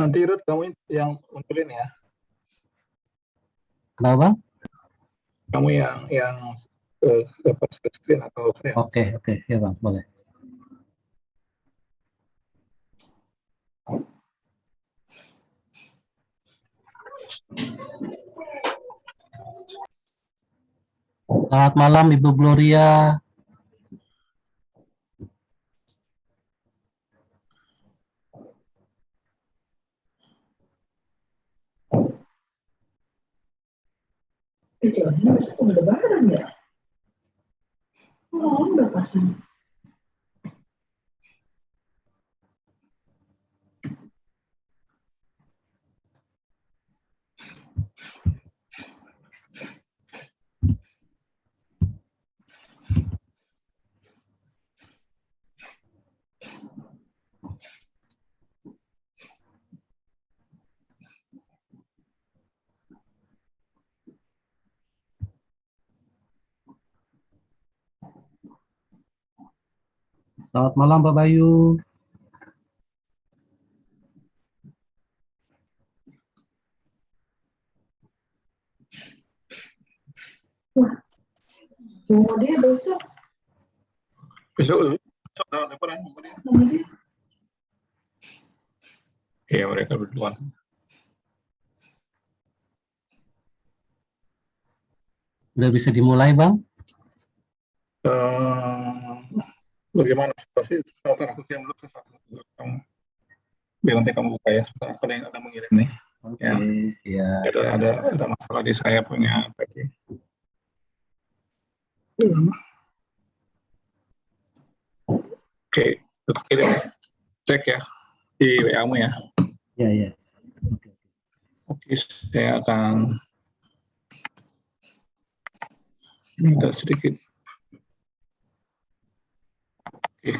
Nanti Ruth kamu yang munculin ya. Kenapa Bang? Kamu yang lepas ke screen atau saya? Oke, ya Bang, boleh. Selamat malam Ibu Gloria. Ini besok udah lebaran ya? Oh, udah pasang. Selamat malam Pak Bayu. Wah, mau dia besok. Besok lebaran dia. Iya, mereka berdua. Udah bisa dimulai Bang? Bagaimana situasi? Sebentar aku kirim dulu sesuatu kamu. Biar nanti kamu buka ya. Sebentar aku yang akan mengirim nih. Oke, Ya. ya. Ada masalah di saya punya tadi. Oke, aku kirim. Cek ya di WA-mu ya. Ya. Oke, saya akan minta sedikit. Oke.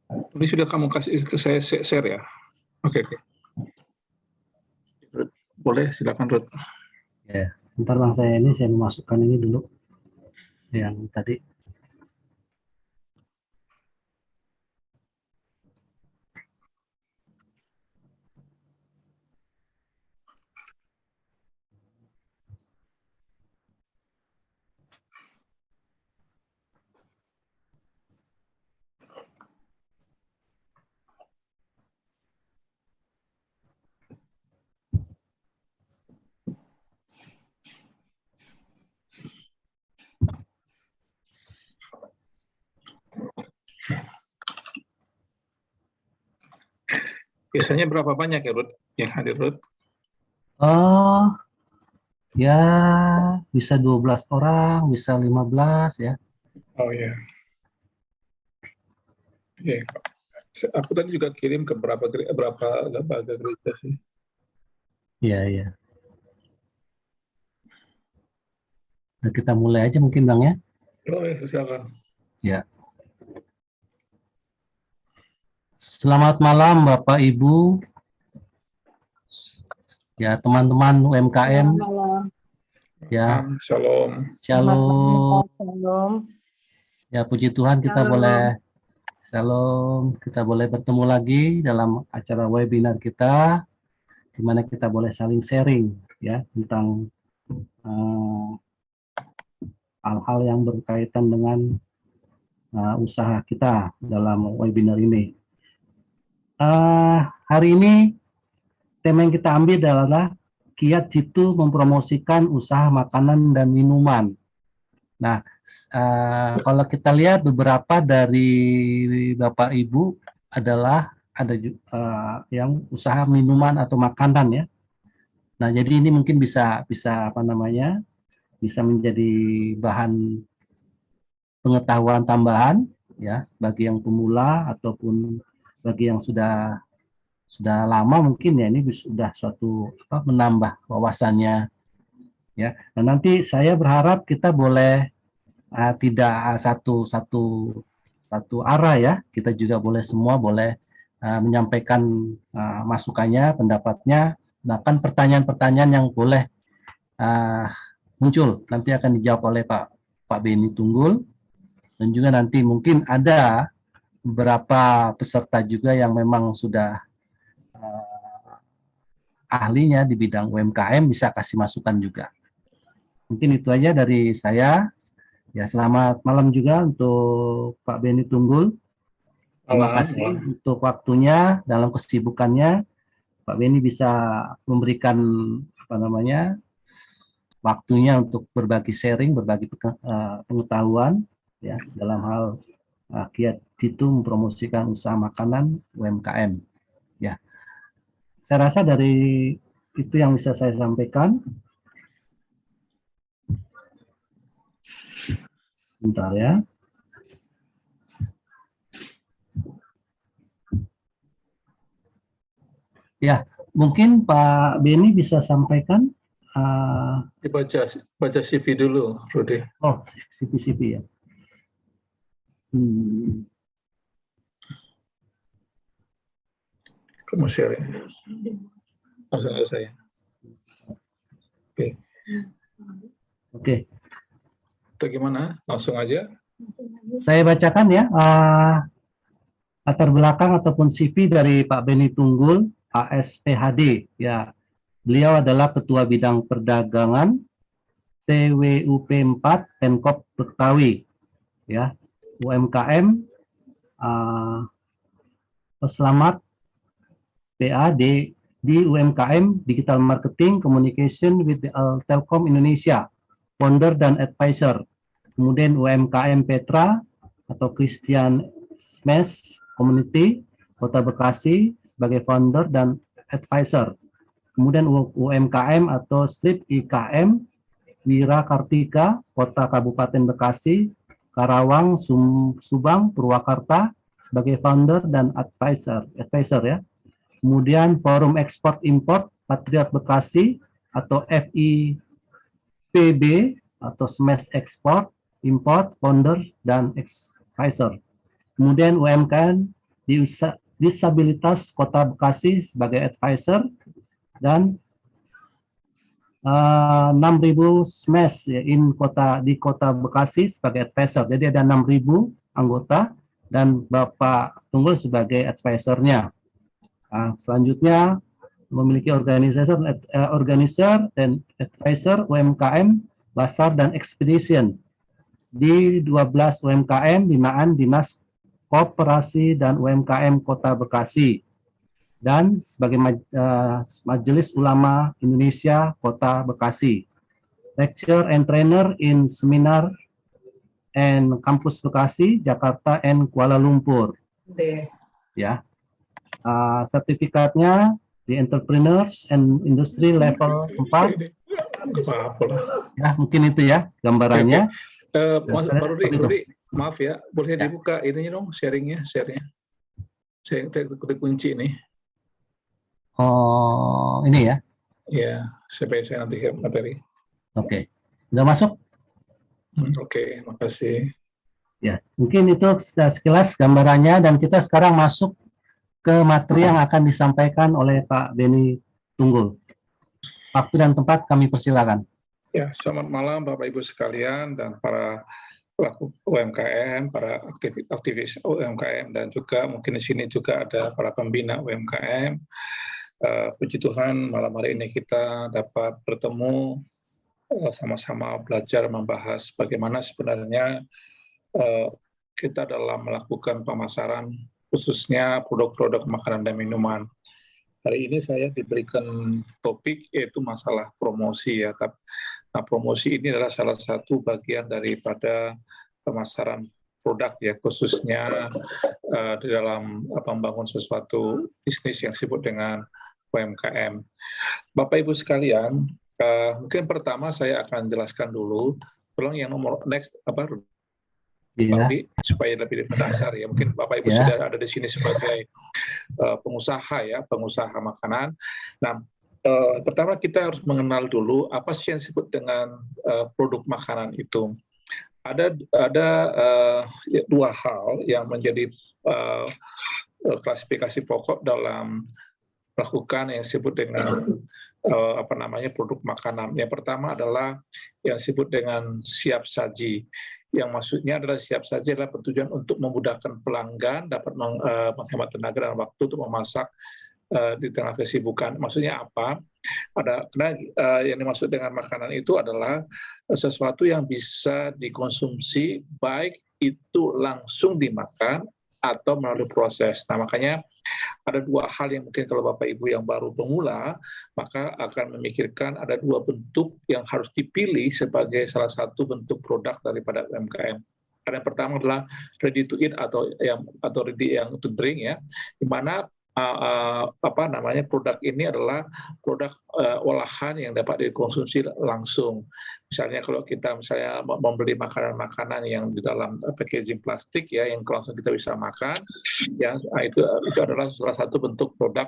Ini sudah kamu kasih ke saya share ya? Oke. Boleh, silakan Ruth. Ya, sebentar Bang, saya memasukkan ini dulu yang tadi. Biasanya berapa banyak ya Ruth yang hadir Ruth? Oh, ya bisa 12 orang, bisa 15 ya. Oh ya. Oke. Aku tadi juga kirim ke berapa lembaga gereja sih. Iya. Nah, kita mulai aja mungkin Bang ya. Oh ya, silakan. Ya. Selamat malam Bapak Ibu. Ya, teman-teman UMKM. Malam. Ya. Shalom. Shalom. Shalom. Ya, puji Tuhan kita Shalom. boleh Shalom, kita boleh bertemu lagi dalam acara webinar kita, di mana kita boleh saling sharing ya tentang hal-hal yang berkaitan dengan usaha kita dalam webinar ini. Hari ini tema yang kita ambil adalah Kiat Jitu mempromosikan usaha makanan dan minuman. Nah, kalau kita lihat beberapa dari Bapak Ibu adalah ada yang usaha minuman atau makanan ya. Nah, jadi ini mungkin bisa bisa menjadi bahan pengetahuan tambahan ya bagi yang pemula ataupun bagi yang sudah lama mungkin ya, ini sudah suatu menambah wawasannya ya. Nah, nanti saya berharap kita boleh tidak satu arah ya, kita juga boleh semua boleh menyampaikan masukannya, pendapatnya, bahkan pertanyaan-pertanyaan yang boleh muncul nanti akan dijawab oleh Pak Beni Tunggul Dan juga nanti mungkin ada beberapa peserta juga yang memang sudah ahlinya di bidang UMKM, bisa kasih masukan juga. Mungkin itu aja dari saya. Ya, selamat malam juga untuk Pak Beni Tunggul. Terima kasih untuk waktunya dalam kesibukannya. Pak Beni bisa memberikan waktunya untuk berbagi sharing, berbagi pengetahuan ya dalam hal Kiat Jitu mempromosikan usaha makanan UMKM. Ya, saya rasa dari itu yang bisa saya sampaikan. Bentar ya. Ya, mungkin Pak Beni bisa sampaikan. Baca CV dulu, Rudy. Oh, CV ya. Kamu sharing. Langsung ke saya. Oke. Itu gimana? Langsung aja. Saya bacakan ya. Latar belakang ataupun CV dari Pak Beni Tunggul, ASPHD. Ya, beliau adalah Ketua Bidang Perdagangan TWUP 4 Pemkop Betawi. Ya, UMKM Selamat PA di UMKM Digital Marketing Communication with Telkom Indonesia, founder dan advisor. Kemudian UMKM Petra atau Christian Smash Community Kota Bekasi sebagai founder dan advisor. Kemudian UMKM atau Strip IKM Wira Kartika Kota Kabupaten Bekasi, Karawang, Subang, Purwakarta sebagai founder dan advisor ya. Kemudian Forum Ekspor Import Patriot Bekasi atau FIPB atau Smash Export Import founder dan advisor. Kemudian UMKM Disabilitas Kota Bekasi sebagai advisor dan 6.000 Smash ya, di Kota Bekasi sebagai advisor. Jadi ada 6.000 anggota dan Bapak Tunggul sebagai advisornya. Selanjutnya memiliki organizer dan advisor UMKM, Basar dan Expedition di 12 UMKM binaan Dinas Koperasi dan UMKM Kota Bekasi dan sebagai Majelis Ulama Indonesia Kota Bekasi. Lecture and trainer in seminar and Kampus Bekasi, Jakarta and Kuala Lumpur. Ya. Sertifikatnya di Entrepreneurs and Industry level 4. Ya, mungkin itu ya gambarannya. Pak Rudi, maaf ya, boleh dibuka ininya dong, sharingnya. Saya kunci ini. Oh, ini ya? Ya, supaya saya nanti materi. Oke. Sudah masuk? Oke, makasih. Ya, mungkin itu sekilas gambarannya dan kita sekarang masuk ke materi yang akan disampaikan oleh Pak Beni Tunggul. Waktu dan tempat kami persilakan. Ya, selamat malam Bapak Ibu sekalian dan para pelaku UMKM, para aktivis UMKM dan juga mungkin di sini juga ada para pembina UMKM. Puji Tuhan malam hari ini kita dapat bertemu sama-sama belajar membahas bagaimana sebenarnya kita dalam melakukan pemasaran khususnya produk-produk makanan dan minuman. Hari ini saya diberikan topik yaitu masalah promosi ya. Nah, promosi ini adalah salah satu bagian daripada pemasaran produk ya, khususnya di dalam membangun sesuatu bisnis yang disebut dengan UMKM. Bapak Ibu sekalian, mungkin pertama saya akan jelaskan dulu, tolong yang nomor next apa? Supaya lebih mendasar ya. Mungkin Bapak Ibu sudah ada di sini sebagai pengusaha ya, pengusaha makanan. Nah, pertama kita harus mengenal dulu apa sih yang disebut dengan produk makanan itu. Ada dua hal yang menjadi klasifikasi pokok dalam melakukan yang disebut dengan produk makanan. Yang pertama adalah yang disebut dengan siap saji. yang maksudnya adalah siap saja adalah bertujuan untuk memudahkan pelanggan dapat menghemat tenaga dan waktu untuk memasak di tengah kesibukan. Maksudnya apa? Karena yang dimaksud dengan makanan itu adalah sesuatu yang bisa dikonsumsi baik itu langsung dimakan atau melalui proses. Nah, makanya ada dua hal yang mungkin kalau Bapak Ibu yang baru pemula, maka akan memikirkan ada dua bentuk yang harus dipilih sebagai salah satu bentuk produk daripada UMKM. Yang pertama adalah ready to eat atau ready yang to drink ya, di mana produk ini adalah produk olahan yang dapat dikonsumsi langsung. Misalnya kalau kita membeli makanan-makanan yang di dalam packaging plastik ya, yang langsung kita bisa makan, ya itu adalah salah satu bentuk produk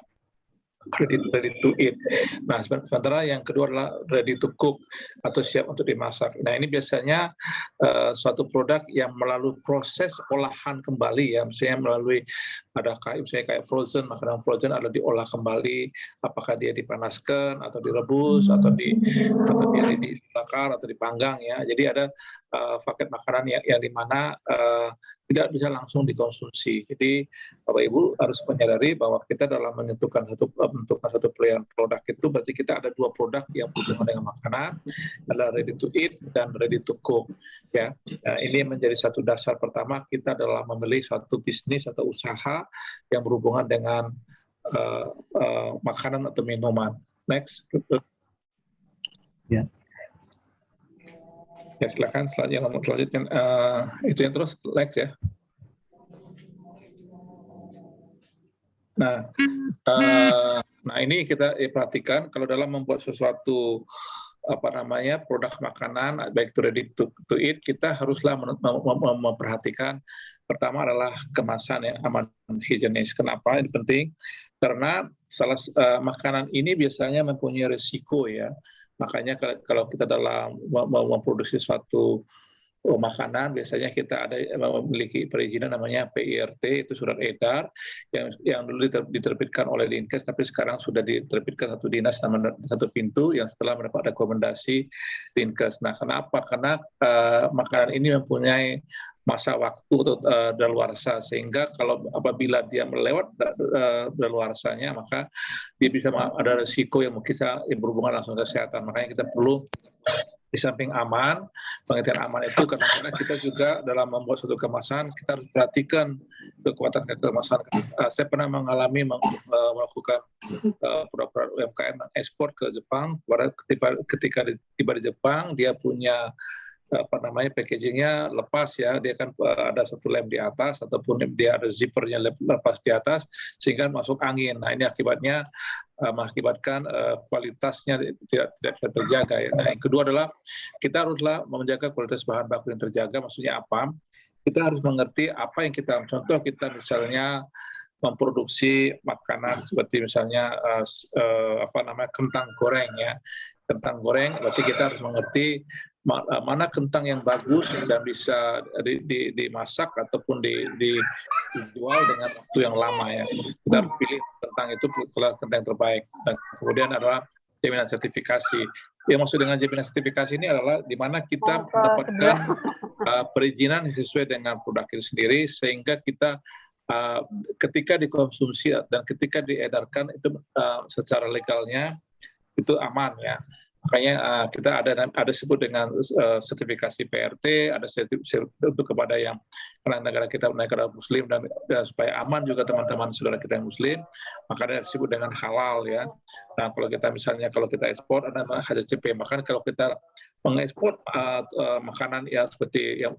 ready to eat. Nah, sementara yang kedua adalah ready to cook atau siap untuk dimasak. Nah, ini biasanya suatu produk yang melalui proses olahan kembali ya, misalnya melalui misalnya kayak frozen, makanan frozen ada diolah kembali, apakah dia dipanaskan atau direbus atau dia dibakar atau dipanggang ya. Jadi ada paket makanan yang dimana tidak bisa langsung dikonsumsi. Jadi Bapak Ibu harus menyadari bahwa kita dalam menentukan satu pilihan produk itu berarti kita ada dua produk yang berhubungan dengan makanan, adalah ready to eat dan ready to cook. Ya, nah, ini menjadi satu dasar pertama kita dalam memilih suatu bisnis atau usaha yang berhubungan dengan makanan atau minuman. Next. Ya. Ya, silakan selanjutnya itu yang terus next ya. Nah, ini kita perhatikan kalau dalam membuat sesuatu produk makanan baik itu ready to eat, kita haruslah memperhatikan pertama adalah kemasan yang aman higienis. Kenapa ini penting? Karena makanan ini biasanya mempunyai risiko ya. Makanya kalau kita dalam memproduksi suatu makanan, biasanya kita memiliki perizinan namanya PIRT, itu surat edar yang dulu diterbitkan oleh Dinkes, tapi sekarang sudah diterbitkan satu dinas nama satu pintu yang setelah mendapat rekomendasi Dinkes. Nah, kenapa? Karena makanan ini mempunyai masa waktu daluarsa, sehingga apabila dia melewat daluarsanya, maka dia bisa ada risiko yang mungkin berhubungan langsung kesehatan. Makanya kita perlu di samping aman, pengertian aman itu kadang-kadang kita juga dalam membuat suatu kemasan kita harus perhatikan kekuatan kemasan. Saya pernah mengalami melakukan produk-produk UMKM ekspor ke Jepang. Ketika tiba di Jepang, dia punya packagingnya lepas ya, dia kan ada satu lem di atas ataupun dia ada zippernya lepas di atas sehingga masuk angin. Nah, ini akibatnya mengakibatkan kualitasnya tidak terjaga ya. Nah, yang kedua adalah kita haruslah menjaga kualitas bahan baku yang terjaga. Maksudnya apa? Kita harus mengerti apa yang contoh kita misalnya memproduksi makanan seperti misalnya kentang goreng ya. Kentang goreng berarti kita harus mengerti mana kentang yang bagus dan bisa dimasak ataupun dijual dengan waktu yang lama ya. Kita harus pilih kentang itu kentang yang terbaik. Dan kemudian adalah jaminan sertifikasi. Yang maksud dengan jaminan sertifikasi ini adalah di mana kita mendapatkan perizinan sesuai dengan produk itu sendiri, sehingga kita ketika dikonsumsi dan ketika diedarkan itu secara legalnya itu aman ya. Makanya kita ada sebut dengan sertifikasi PRT, ada sertifikasi untuk kepada yang negara kita negara Muslim dan supaya aman juga teman-teman saudara kita yang Muslim, maka ada disebut dengan halal ya. Nah, kalau kita ekspor ada HACCP, maka kalau kita mengekspor makanan ya seperti yang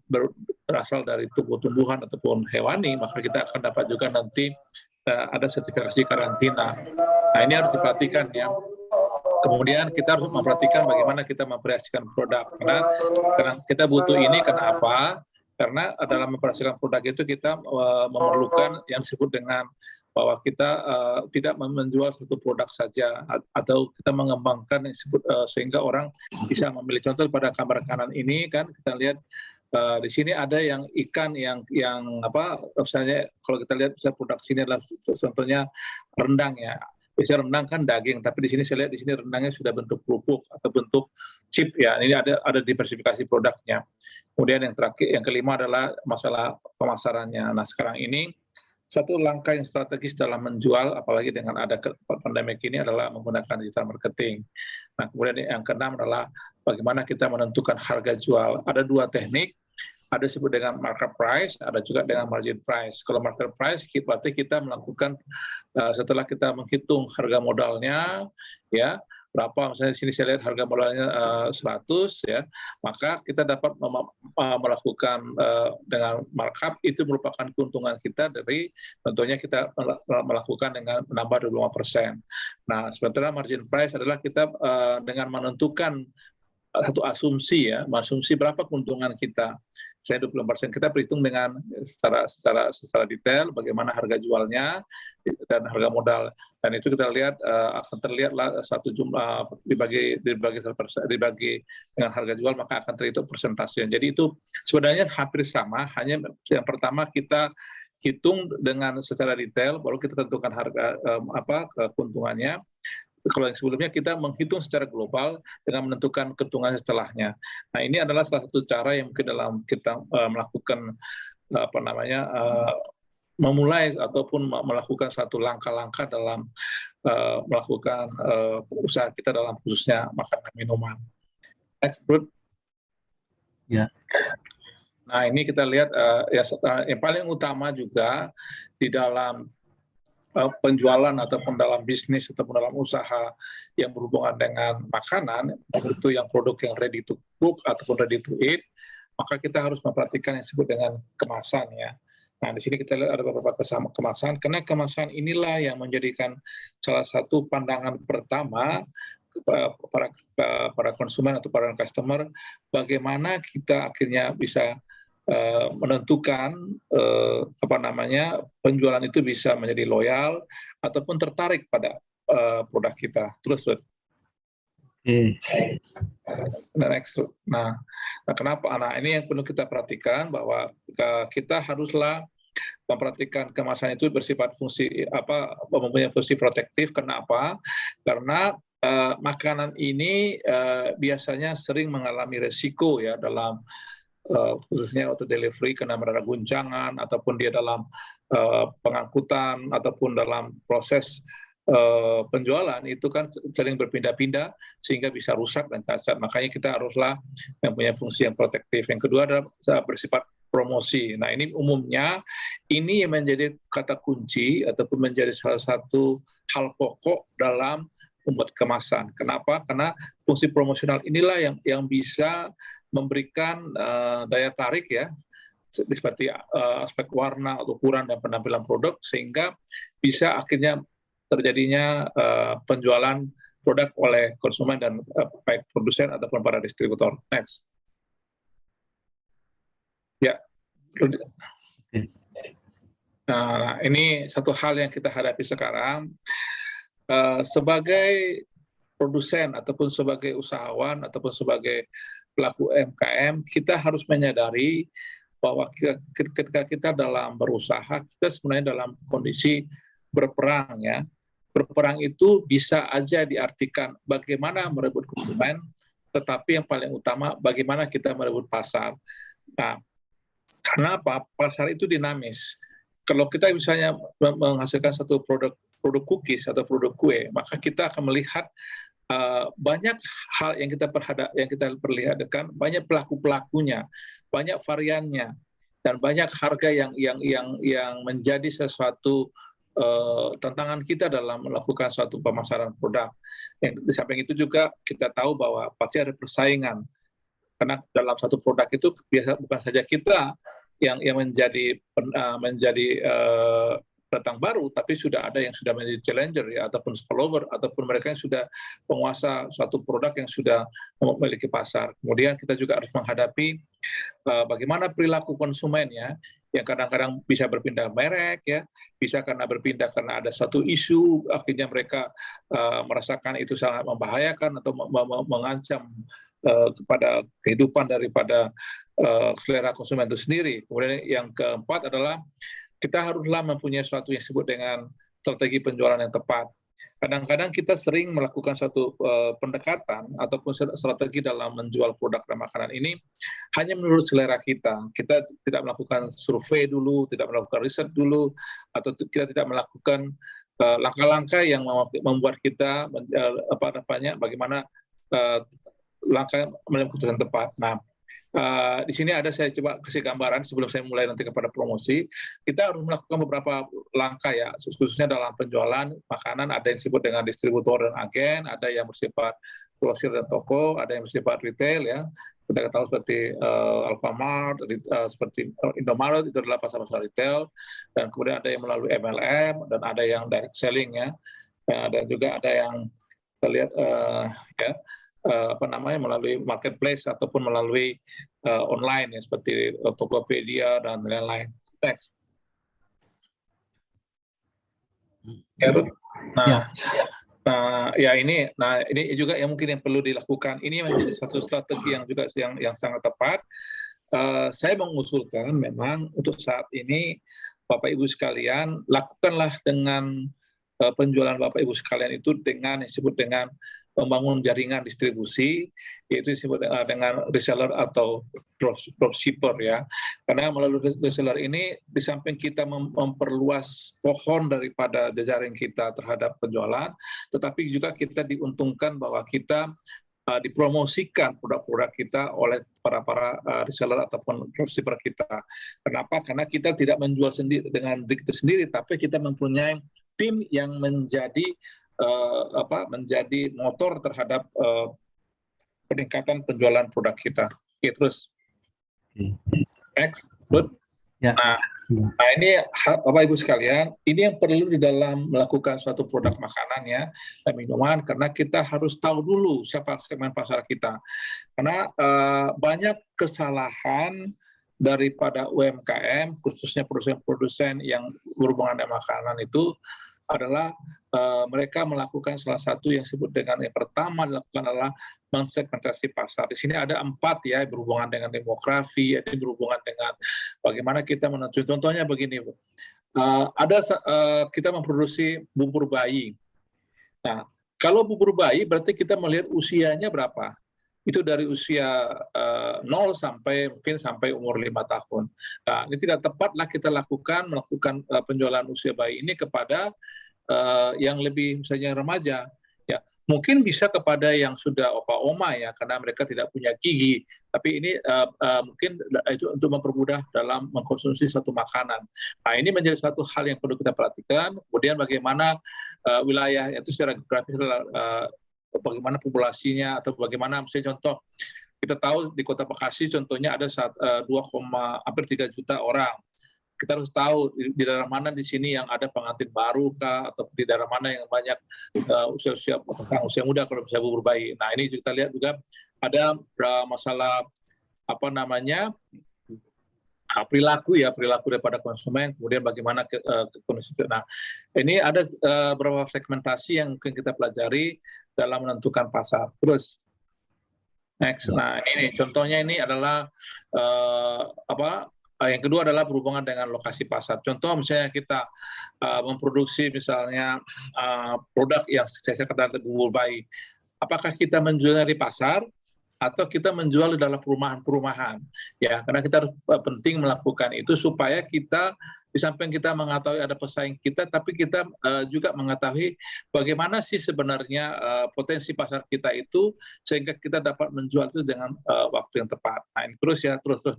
berasal dari tumbuh-tumbuhan ataupun hewani, maka kita akan dapat juga nanti ada sertifikasi karantina. Nah, ini harus diperhatikan ya. Kemudian kita harus memperhatikan bagaimana kita memvariasikan produk. Karena kita butuh ini, kenapa? Karena dalam memvariasikan produk itu kita memerlukan yang disebut dengan bahwa kita tidak menjual satu produk saja atau kita mengembangkan yang disebut sehingga orang bisa memilih. Contoh pada gambar kanan ini kan kita lihat di sini ada yang ikan yang misalnya kalau kita lihat bisa produk sini adalah contohnya rendang ya. Biasanya rendang kan daging, tapi di sini saya lihat di sini rendangnya sudah bentuk kerupuk atau bentuk chip ya. Ini ada diversifikasi produknya. Kemudian yang terakhir, yang kelima adalah masalah pemasarannya. Nah, sekarang ini satu langkah yang strategis dalam menjual, apalagi dengan ada pandemi ini, adalah menggunakan digital marketing. Nah, kemudian yang keenam adalah bagaimana kita menentukan harga jual. Ada dua teknik, ada disebut dengan market price, ada juga dengan margin price. Kalau market price, berarti kita melakukan setelah kita menghitung harga modalnya, ya berapa, misalnya di sini saya lihat harga modalnya 100, ya, maka kita dapat melakukan dengan markup, itu merupakan keuntungan kita dari tentunya kita melakukan dengan menambah 25%. Nah, sementara margin price adalah kita dengan menentukan satu asumsi, ya, asumsi berapa keuntungan kita. Saya 20%, kita berhitung dengan secara detail bagaimana harga jualnya dan harga modal, dan itu kita lihat akan terlihatlah satu jumlah dibagi dengan harga jual, maka akan terhitung persentasenya. Jadi itu sebenarnya hampir sama, hanya yang pertama kita hitung dengan secara detail, baru kita tentukan harga keuntungannya. Kalau yang sebelumnya kita menghitung secara global dengan menentukan keuntungan setelahnya. Nah, ini adalah salah satu cara yang mungkin dalam kita melakukan memulai ataupun melakukan satu langkah-langkah dalam melakukan usaha kita dalam khususnya makanan minuman. Next, Bro. Ya. Nah, ini kita lihat yang paling utama juga di dalam penjualan ataupun dalam bisnis ataupun dalam usaha yang berhubungan dengan makanan, itu yang produk yang ready to cook ataupun ready to eat, maka kita harus memperhatikan yang disebut dengan kemasan, ya. Nah, di sini kita lihat ada beberapa kemasan, karena kemasan inilah yang menjadikan salah satu pandangan pertama para konsumen atau para customer, bagaimana kita akhirnya bisa menentukan penjualan itu bisa menjadi loyal ataupun tertarik pada produk kita. Terus, next. Nah, kenapa? Nah, ini yang perlu kita perhatikan, bahwa kita haruslah memperhatikan kemasan itu bersifat mempunyai fungsi protektif. Kenapa? Karena makanan ini biasanya sering mengalami resiko, ya, dalam khususnya auto delivery, karena ada guncangan ataupun dia dalam pengangkutan ataupun dalam proses penjualan itu kan sering berpindah-pindah sehingga bisa rusak dan cacat. Makanya kita haruslah mempunyai fungsi yang protektif. Yang kedua adalah bersifat promosi. Nah, ini umumnya ini yang menjadi kata kunci ataupun menjadi salah satu hal pokok dalam membuat kemasan. Kenapa? Karena fungsi promosional inilah yang bisa memberikan daya tarik, ya, seperti aspek warna, ukuran, dan penampilan produk, sehingga bisa akhirnya terjadinya penjualan produk oleh konsumen dan baik produsen ataupun para distributor. Next. Ya. Nah, ini satu hal yang kita hadapi sekarang. Sebagai produsen ataupun sebagai usahawan ataupun sebagai pelaku UMKM, kita harus menyadari bahwa ketika kita dalam berusaha, kita sebenarnya dalam kondisi berperang, ya. Berperang itu bisa aja diartikan bagaimana merebut konsumen, tetapi yang paling utama bagaimana kita merebut pasar. Nah, karena apa? Pasar itu dinamis. Kalau kita misalnya menghasilkan satu produk cookies atau produk kue, maka kita akan melihat banyak hal yang kita perlihatkan, banyak pelaku-pelakunya, banyak variannya, dan banyak harga yang menjadi sesuatu tantangan kita dalam melakukan suatu pemasaran produk. Yang di samping itu juga kita tahu bahwa pasti ada persaingan, karena dalam satu produk itu biasa bukan saja kita yang menjadi datang baru, tapi sudah ada yang sudah menjadi challenger, ya, ataupun follower, ataupun mereka yang sudah penguasa suatu produk yang sudah memiliki pasar. Kemudian kita juga harus menghadapi bagaimana perilaku konsumen, ya, yang kadang-kadang bisa berpindah merek, ya, bisa berpindah karena ada satu isu, akhirnya mereka merasakan itu sangat membahayakan atau mengancam kepada kehidupan daripada selera konsumen itu sendiri. Kemudian yang keempat adalah kita haruslah mempunyai sesuatu yang disebut dengan strategi penjualan yang tepat. kadang-kadang kita sering melakukan satu pendekatan ataupun strategi dalam menjual produk dan makanan ini hanya menurut selera kita. Kita tidak melakukan survei dulu, tidak melakukan riset dulu, atau kita tidak melakukan langkah-langkah yang membuat kita bagaimana langkah mengambil keputusan tepat. Nah, di sini saya coba kasih gambaran sebelum saya mulai nanti kepada promosi. Kita harus melakukan beberapa langkah ya, khususnya dalam penjualan makanan. Ada yang disebut dengan distributor dan agen, ada yang bersifat grosir dan toko, ada yang bersifat retail ya. Kita tahu seperti Alfamart, seperti Indomaret, itu adalah pasar-pasar retail. Dan kemudian ada yang melalui MLM, dan ada yang direct selling ya. Dan juga ada yang kita lihat melalui marketplace ataupun melalui online ya, seperti Tokopedia dan lain-lain. Next. Ini juga yang mungkin yang perlu dilakukan. Ini menjadi satu strategi yang juga yang sangat tepat. Saya mengusulkan memang untuk saat ini Bapak Ibu sekalian, lakukanlah dengan penjualan Bapak Ibu sekalian itu dengan disebut dengan membangun jaringan distribusi, yaitu disebut dengan reseller atau dropshipper ya. Karena melalui reseller ini, di samping kita memperluas pohon daripada jejaring kita terhadap penjualan, tetapi juga kita diuntungkan bahwa kita dipromosikan produk-produk kita oleh para reseller ataupun dropshipper kita. Kenapa? Karena kita tidak menjual sendiri dengan diri kita sendiri, tapi kita mempunyai tim yang menjadi motor terhadap peningkatan penjualan produk kita. Oke, terus. Next, good. Ya. Nah, ini Bapak Ibu sekalian, ini yang perlu di dalam melakukan suatu produk makanan ya, dan minuman, karena kita harus tahu dulu siapa segmen pasar kita. Karena banyak kesalahan daripada UMKM, khususnya produsen-produsen yang berhubungan dengan makanan itu adalah mereka melakukan salah satu yang disebut dengan yang pertama dilakukan adalah mensegmentasi pasar. Di sini ada 4 ya, berhubungan dengan demografi, ada berhubungan dengan bagaimana kita menentukan. Contohnya begini, Bu. Kita memproduksi bubur bayi. Nah, kalau bubur bayi berarti kita melihat usianya berapa. Itu dari usia 0 sampai umur 5 tahun. Nah, ini tidak tepatlah kita melakukan penjualan usia bayi ini kepada yang lebih misalnya remaja. Ya, mungkin bisa kepada yang sudah opa-oma ya, karena mereka tidak punya gigi. Tapi ini mungkin itu untuk mempermudah dalam mengkonsumsi satu makanan. Nah, ini menjadi satu hal yang perlu kita perhatikan. Kemudian bagaimana wilayah itu secara geografis bagaimana populasinya, atau bagaimana misalnya contoh kita tahu di Kota Bekasi contohnya ada hampir 3 juta orang. Kita harus tahu di daerah mana di sini yang ada pengantin baru kah, atau di daerah mana yang banyak usia muda kalau bisa bubur bayi. Nah, ini kita lihat juga ada masalah perilaku daripada konsumen, kemudian bagaimana kondisi. Nah, ini ada beberapa segmentasi yang mungkin kita pelajari dalam menentukan pasar. Terus next. Nah, ini contohnya ini adalah yang kedua adalah berhubungan dengan lokasi pasar. Contoh misalnya kita memproduksi misalnya produk yang saya katakan bubur bayi. Apakah kita menjualnya di pasar atau kita menjual di dalam perumahan-perumahan? Ya, karena kita harus penting melakukan itu supaya kita di samping kita mengetahui ada pesaing kita, tapi kita juga mengetahui bagaimana sih sebenarnya potensi pasar kita itu, sehingga kita dapat menjual itu dengan waktu yang tepat. Nah, ini terus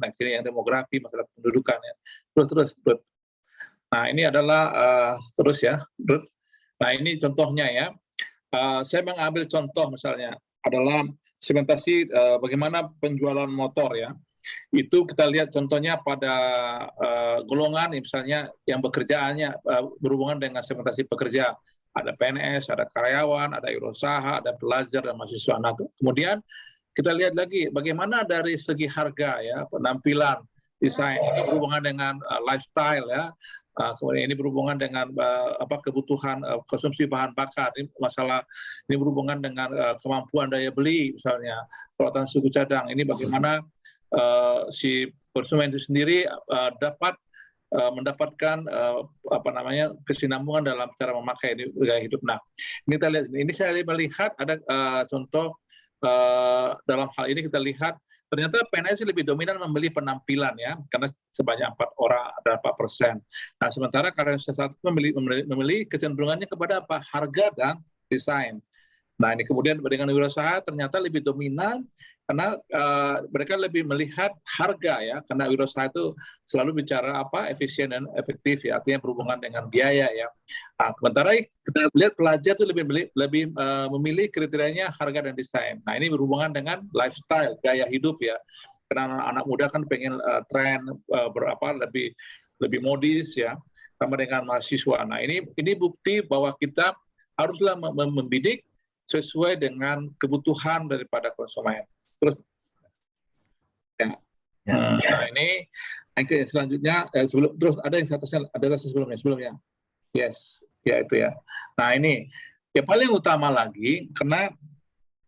next, ini yang demografi, masalah pendudukan ya, terus. Nah, ini adalah terus ya. Nah, ini contohnya ya. Saya mengambil contoh misalnya adalah segmentasi bagaimana penjualan motor ya. Itu kita lihat contohnya pada golongan misalnya yang bekerjaannya berhubungan dengan segmentasi pekerja. Ada PNS, ada karyawan, ada wirausaha, ada pelajar dan mahasiswa. Nah, kemudian kita lihat lagi bagaimana dari segi harga ya, penampilan, desain, ini berhubungan dengan lifestyle ya. Kemudian ini berhubungan dengan kebutuhan konsumsi bahan bakar. Ini berhubungan dengan kemampuan daya beli misalnya, kekuatan suku cadang. Ini bagaimana si konsumen itu sendiri dapat mendapatkan kesinambungan dalam cara memakai gaya hidup. Nah, ini kita lihat, ini saya melihat ada contoh dalam hal ini kita lihat ternyata PNS lebih dominan membeli penampilan ya, karena sebanyak 4 orang ada 4%. Nah, sementara karyawan satu membeli kecenderungannya kepada apa? Harga dan desain. Nah, ini kemudian dengan wirausaha ternyata lebih dominan karena mereka lebih melihat harga ya, karena wirausaha itu selalu bicara apa? Efisien dan efektif ya, artinya berhubungan dengan biaya ya. Nah, sementara kita lihat pelajar itu lebih memilih kriterianya harga dan desain. Nah, ini berhubungan dengan lifestyle, gaya hidup ya. Karena anak muda kan pengen tren lebih modis ya, sama dengan mahasiswa. Nah, ini bukti bahwa kita haruslah membidik sesuai dengan kebutuhan daripada konsumen. Terus, ya. Nah, ini selanjutnya terus ada yang atasnya sebelumnya. Yes, ya itu ya. Nah, ini yang paling utama lagi, karena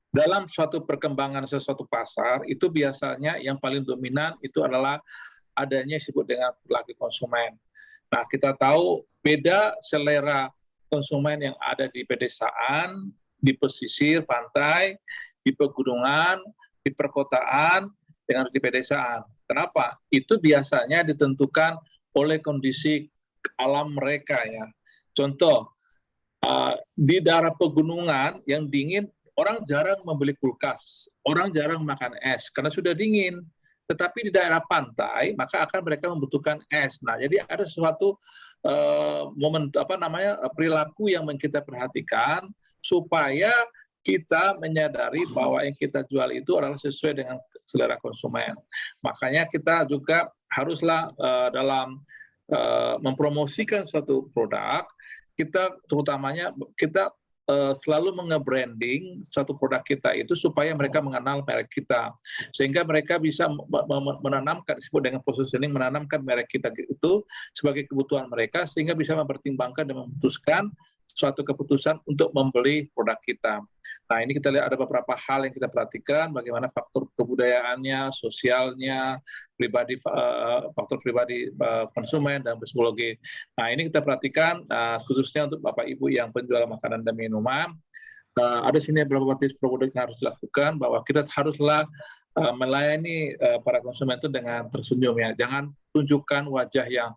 dalam suatu perkembangan sesuatu pasar itu biasanya yang paling dominan itu adalah adanya disebut dengan perilaku konsumen. Nah, kita tahu beda selera konsumen yang ada di pedesaan, di pesisir pantai, di pegunungan, di perkotaan, dengan di pedesaan. Kenapa? Itu biasanya ditentukan oleh kondisi alam mereka ya. Contoh, di daerah pegunungan yang dingin, orang jarang membeli kulkas, orang jarang makan es karena sudah dingin. Tetapi di daerah pantai, maka akan mereka membutuhkan es. Nah, jadi ada sesuatu perilaku yang kita perhatikan supaya kita menyadari bahwa yang kita jual itu adalah sesuai dengan selera konsumen. Makanya kita juga haruslah dalam mempromosikan suatu produk, kita terutamanya kita selalu menge-branding suatu produk kita itu supaya mereka mengenal merek kita, sehingga mereka bisa menanamkan, disebut dengan positioning, menanamkan merek kita itu sebagai kebutuhan mereka, sehingga bisa mempertimbangkan dan memutuskan suatu keputusan untuk membeli produk kita. Nah, ini kita lihat ada beberapa hal yang kita perhatikan, bagaimana faktor kebudayaannya, sosialnya, faktor pribadi konsumen dan psikologi. Nah, ini kita perhatikan khususnya untuk Bapak Ibu yang penjual makanan dan minuman. Ada sini beberapa tips produk yang harus dilakukan, bahwa kita haruslah melayani para konsumen itu dengan tersenyum ya. Jangan tunjukkan wajah yang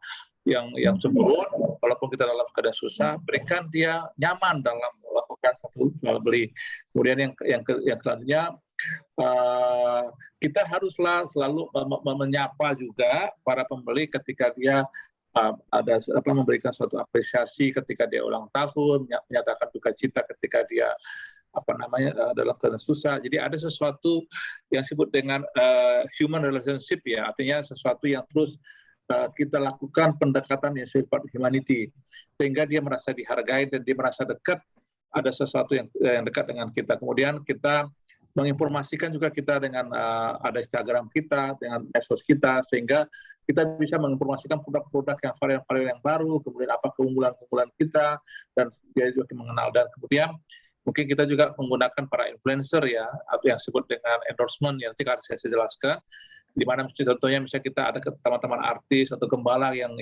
cemberut, walaupun kita dalam keadaan susah, berikan dia nyaman dalam melakukan satu jual beli. Kemudian yang selanjutnya, kita haruslah selalu menyapa juga para pembeli ketika dia memberikan suatu apresiasi ketika dia ulang tahun, menyatakan duka cita ketika dia dalam keadaan susah. Jadi ada sesuatu yang disebut dengan human relationship ya, artinya sesuatu yang terus kita lakukan pendekatan yang sifat humanity, sehingga dia merasa dihargai dan dia merasa dekat, ada sesuatu yang dekat dengan kita. Kemudian kita menginformasikan juga kita dengan ada Instagram kita, dengan medsos kita, sehingga kita bisa menginformasikan produk-produk yang varian-varian yang baru, kemudian apa keunggulan-keunggulan kita, dan dia juga mengenal. Dan kemudian mungkin kita juga menggunakan para influencer ya, atau yang disebut dengan endorsement, yang nanti akan saya jelaskan, di mana contohnya misalnya kita ada teman-teman artis atau gembala yang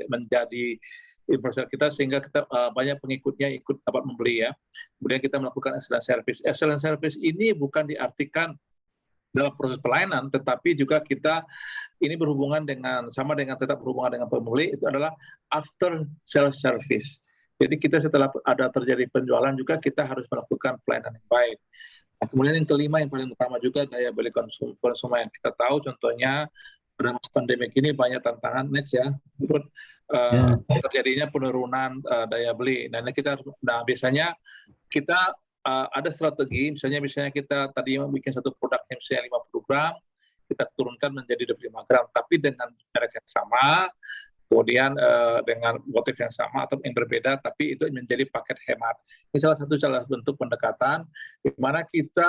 menjadi influencer kita, sehingga kita banyak pengikutnya ikut dapat membeli ya. Kemudian kita melakukan excellent service. Excellent service ini bukan diartikan dalam proses pelayanan, tetapi juga kita ini berhubungan dengan tetap berhubungan dengan pembeli, itu adalah after sales service. Jadi kita setelah ada terjadi penjualan juga kita harus melakukan pelayanan yang baik. Nah, kemudian yang kelima yang paling utama juga daya beli konsumen. Kita tahu contohnya pada masa pandemi ini banyak tantangan next ya, terjadinya penurunan daya beli. Biasanya kita ada strategi, misalnya kita tadi bikin satu produk yang misalnya 50 gram, kita turunkan menjadi 25 gram, tapi dengan merek yang sama, kemudian dengan motif yang sama atau yang berbeda, tapi itu menjadi paket hemat. Ini salah satu bentuk pendekatan, di mana kita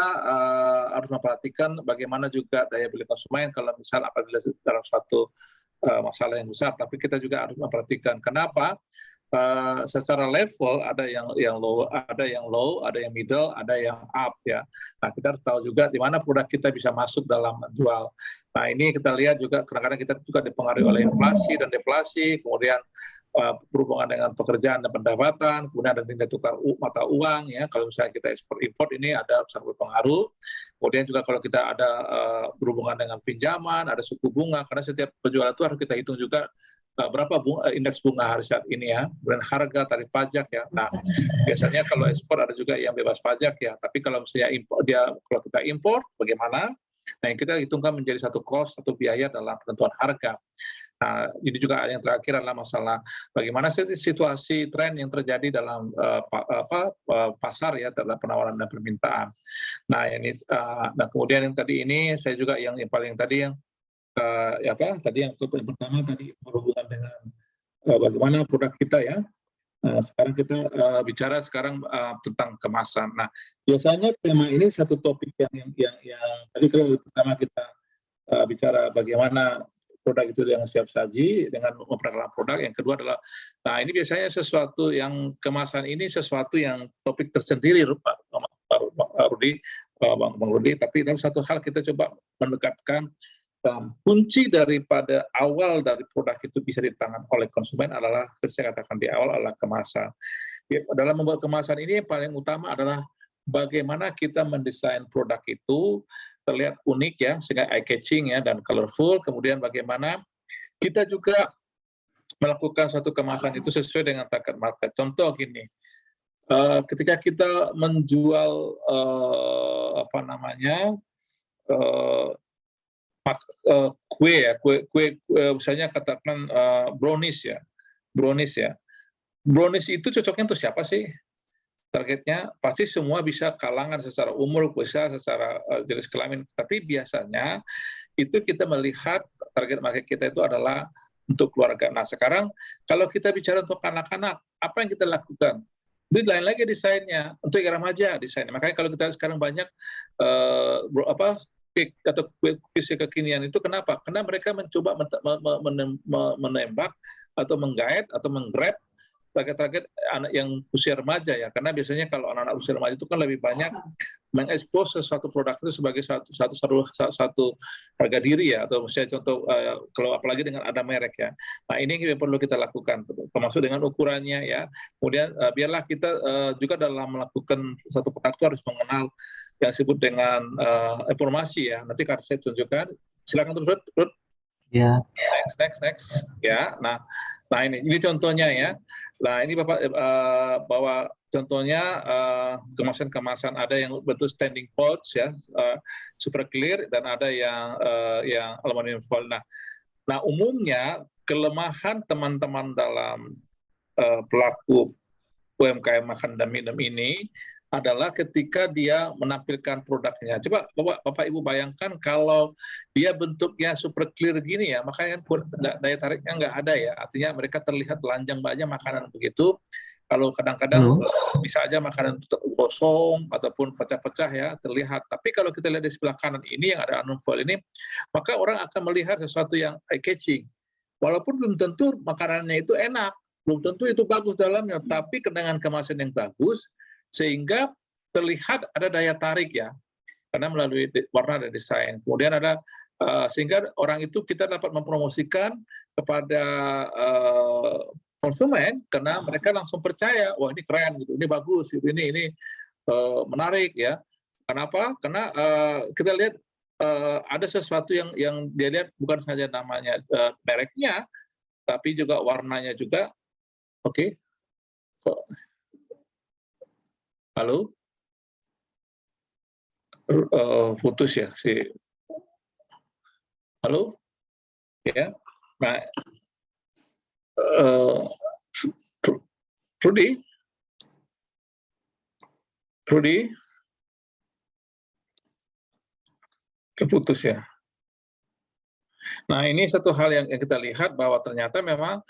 harus memperhatikan bagaimana juga daya beli konsumen, kalau misal apabila dalam suatu masalah yang besar, tapi kita juga harus memperhatikan kenapa secara level ada yang low, ada yang middle, ada yang up ya. Nah, kita harus tahu juga di mana produk kita bisa masuk dalam menjual. Nah, ini kita lihat juga kadang-kadang kita juga dipengaruhi oleh inflasi dan deflasi, kemudian berhubungan dengan pekerjaan dan pendapatan, kemudian ada nilai tukar mata uang ya. Kalau misalnya kita ekspor impor ini ada sangat berpengaruh. Kemudian juga kalau kita ada berhubungan dengan pinjaman, ada suku bunga, karena setiap penjualan itu harus kita hitung juga berapa indeks bunga hari saat ini ya, kemudian harga, tarif pajak ya. Nah, biasanya kalau ekspor ada juga yang bebas pajak ya, tapi kalau misalnya impor, kalau kita impor bagaimana? Nah, yang kita hitungkan menjadi satu cost, satu biaya dalam penentuan harga. Nah, ini juga yang terakhir adalah masalah bagaimana situasi tren yang terjadi dalam pasar ya, dalam penawaran dan permintaan. Nah, ini nah kemudian yang tadi ini saya juga yang paling tadi yang tadi yang pertama tadi berhubungan dengan bagaimana produk kita ya. Sekarang kita bicara tentang kemasan. Nah, biasanya tema ini satu topik yang tadi kalau pertama kita bicara bagaimana produk itu yang siap saji dengan memperkenalkan produk. Yang kedua adalah, nah ini biasanya sesuatu yang kemasan ini sesuatu yang topik tersendiri Pak Rudi, Bang Rudi. Tapi dalam satu hal kita coba mendekatkan kunci daripada awal dari produk itu bisa ditangan oleh konsumen adalah, seperti saya katakan di awal, adalah kemasan. Dalam membuat kemasan ini yang paling utama adalah bagaimana kita mendesain produk itu terlihat unik ya, sehingga eye catching ya dan colorful. Kemudian bagaimana kita juga melakukan satu kemasan itu sesuai dengan target market. Contoh gini, ketika kita menjual kue misalnya katakan brownies ya. Brownies itu cocoknya untuk siapa sih? Targetnya pasti semua bisa kalangan secara umur, bisa secara jenis kelamin, tapi biasanya itu kita melihat target market kita itu adalah untuk keluarga. Nah, sekarang kalau kita bicara untuk anak-anak, apa yang kita lakukan? Itu lain lagi desainnya, untuk remaja desainnya. Makanya kalau kita sekarang banyak cake atau kue kekinian itu kenapa? Karena mereka mencoba menembak atau menggait atau menggrab target-target anak yang usia remaja ya, karena biasanya kalau anak-anak usia remaja itu kan lebih banyak mengekspos sesuatu produk itu sebagai satu harga diri ya, atau misalnya contoh kalau apalagi dengan ada merek ya. Nah, ini yang perlu kita lakukan, termasuk dengan ukurannya ya. Kemudian biarlah kita juga dalam melakukan satu produk itu harus mengenal yang disebut dengan informasi ya. Nanti akan saya tunjukkan. Silakan terus, Ruth. Ya. Next. Ya. Nah ini contohnya ya. Nah, ini Bapak bawa contohnya kemasan-kemasan, ada yang bentuk standing pouch ya, super clear, dan ada yang aluminium foil. Nah, umumnya kelemahan teman-teman dalam pelaku UMKM makan dan minum ini adalah ketika dia menampilkan produknya. Coba Bapak Ibu bayangkan kalau dia bentuknya super clear gini ya, makanya daya tariknya nggak ada ya. Artinya mereka terlihat telanjang banyak makanan begitu. Kalau kadang-kadang bisa aja makanan kosong ataupun pecah-pecah ya terlihat. Tapi kalau kita lihat di sebelah kanan ini yang ada aluminium foil ini, maka orang akan melihat sesuatu yang eye catching. Walaupun belum tentu makanannya itu enak, belum tentu itu bagus dalamnya, tapi dengan kemasan yang bagus, sehingga terlihat ada daya tarik ya, karena melalui warna dan desain. Kemudian ada sehingga orang itu kita dapat mempromosikan kepada konsumen, karena mereka langsung percaya, wah ini keren gitu, ini bagus gitu, ini menarik ya. Kenapa? Karena kita lihat ada sesuatu yang dia lihat bukan saja namanya mereknya, tapi juga warnanya juga. Oke. Halo? Putus ya si. Halo? Ya. Nah, Rudy? Keputus ya. Nah, ini satu hal yang kita lihat bahwa ternyata memang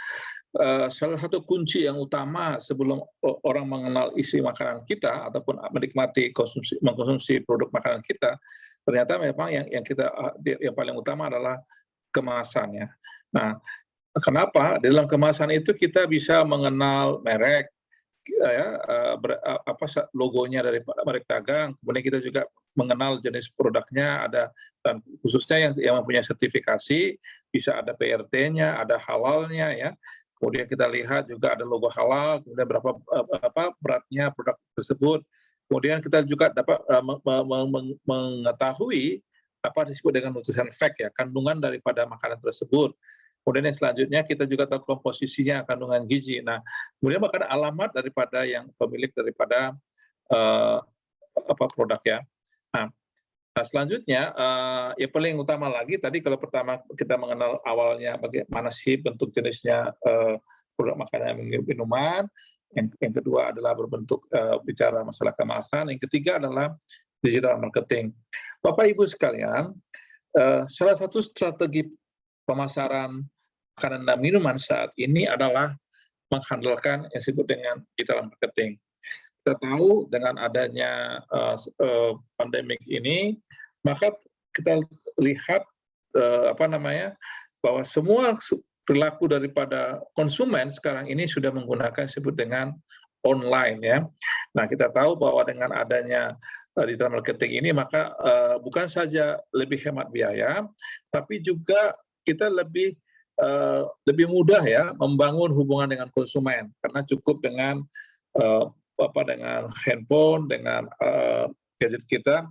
salah satu kunci yang utama sebelum orang mengenal isi makanan kita ataupun menikmati mengkonsumsi produk makanan kita, ternyata memang yang paling utama adalah kemasannya. Nah, Kenapa? Di dalam kemasan itu kita bisa mengenal merek, logonya dari merek dagang, kemudian kita juga mengenal jenis produknya, ada dan khususnya yang mempunyai sertifikasi, bisa ada PRT-nya, ada halalnya ya. Kemudian kita lihat juga ada logo halal, kemudian berapa beratnya produk tersebut. Kemudian kita juga dapat mengetahui apa disebut dengan nutrition fact ya, kandungan daripada makanan tersebut. Kemudian yang selanjutnya kita juga tahu komposisinya, kandungan gizi. Nah, kemudian bahkan alamat daripada yang pemilik daripada produk ya. Nah, selanjutnya yang paling utama lagi tadi kalau pertama kita mengenal awalnya bagaimana sih bentuk jenisnya produk makanan minuman. Yang kedua adalah berbentuk bicara masalah kemasan. Yang ketiga adalah digital marketing. Bapak Ibu sekalian, salah satu strategi pemasaran makanan dan minuman saat ini adalah menghandalkan yang disebut dengan digital marketing. Kita tahu dengan adanya pandemik ini, maka kita lihat bahwa semua perilaku daripada konsumen sekarang ini sudah menggunakan disebut dengan online ya. Nah, kita tahu bahwa dengan adanya digital marketing ini maka bukan saja lebih hemat biaya, tapi juga kita lebih mudah ya membangun hubungan dengan konsumen karena cukup dengan dengan handphone, dengan gadget kita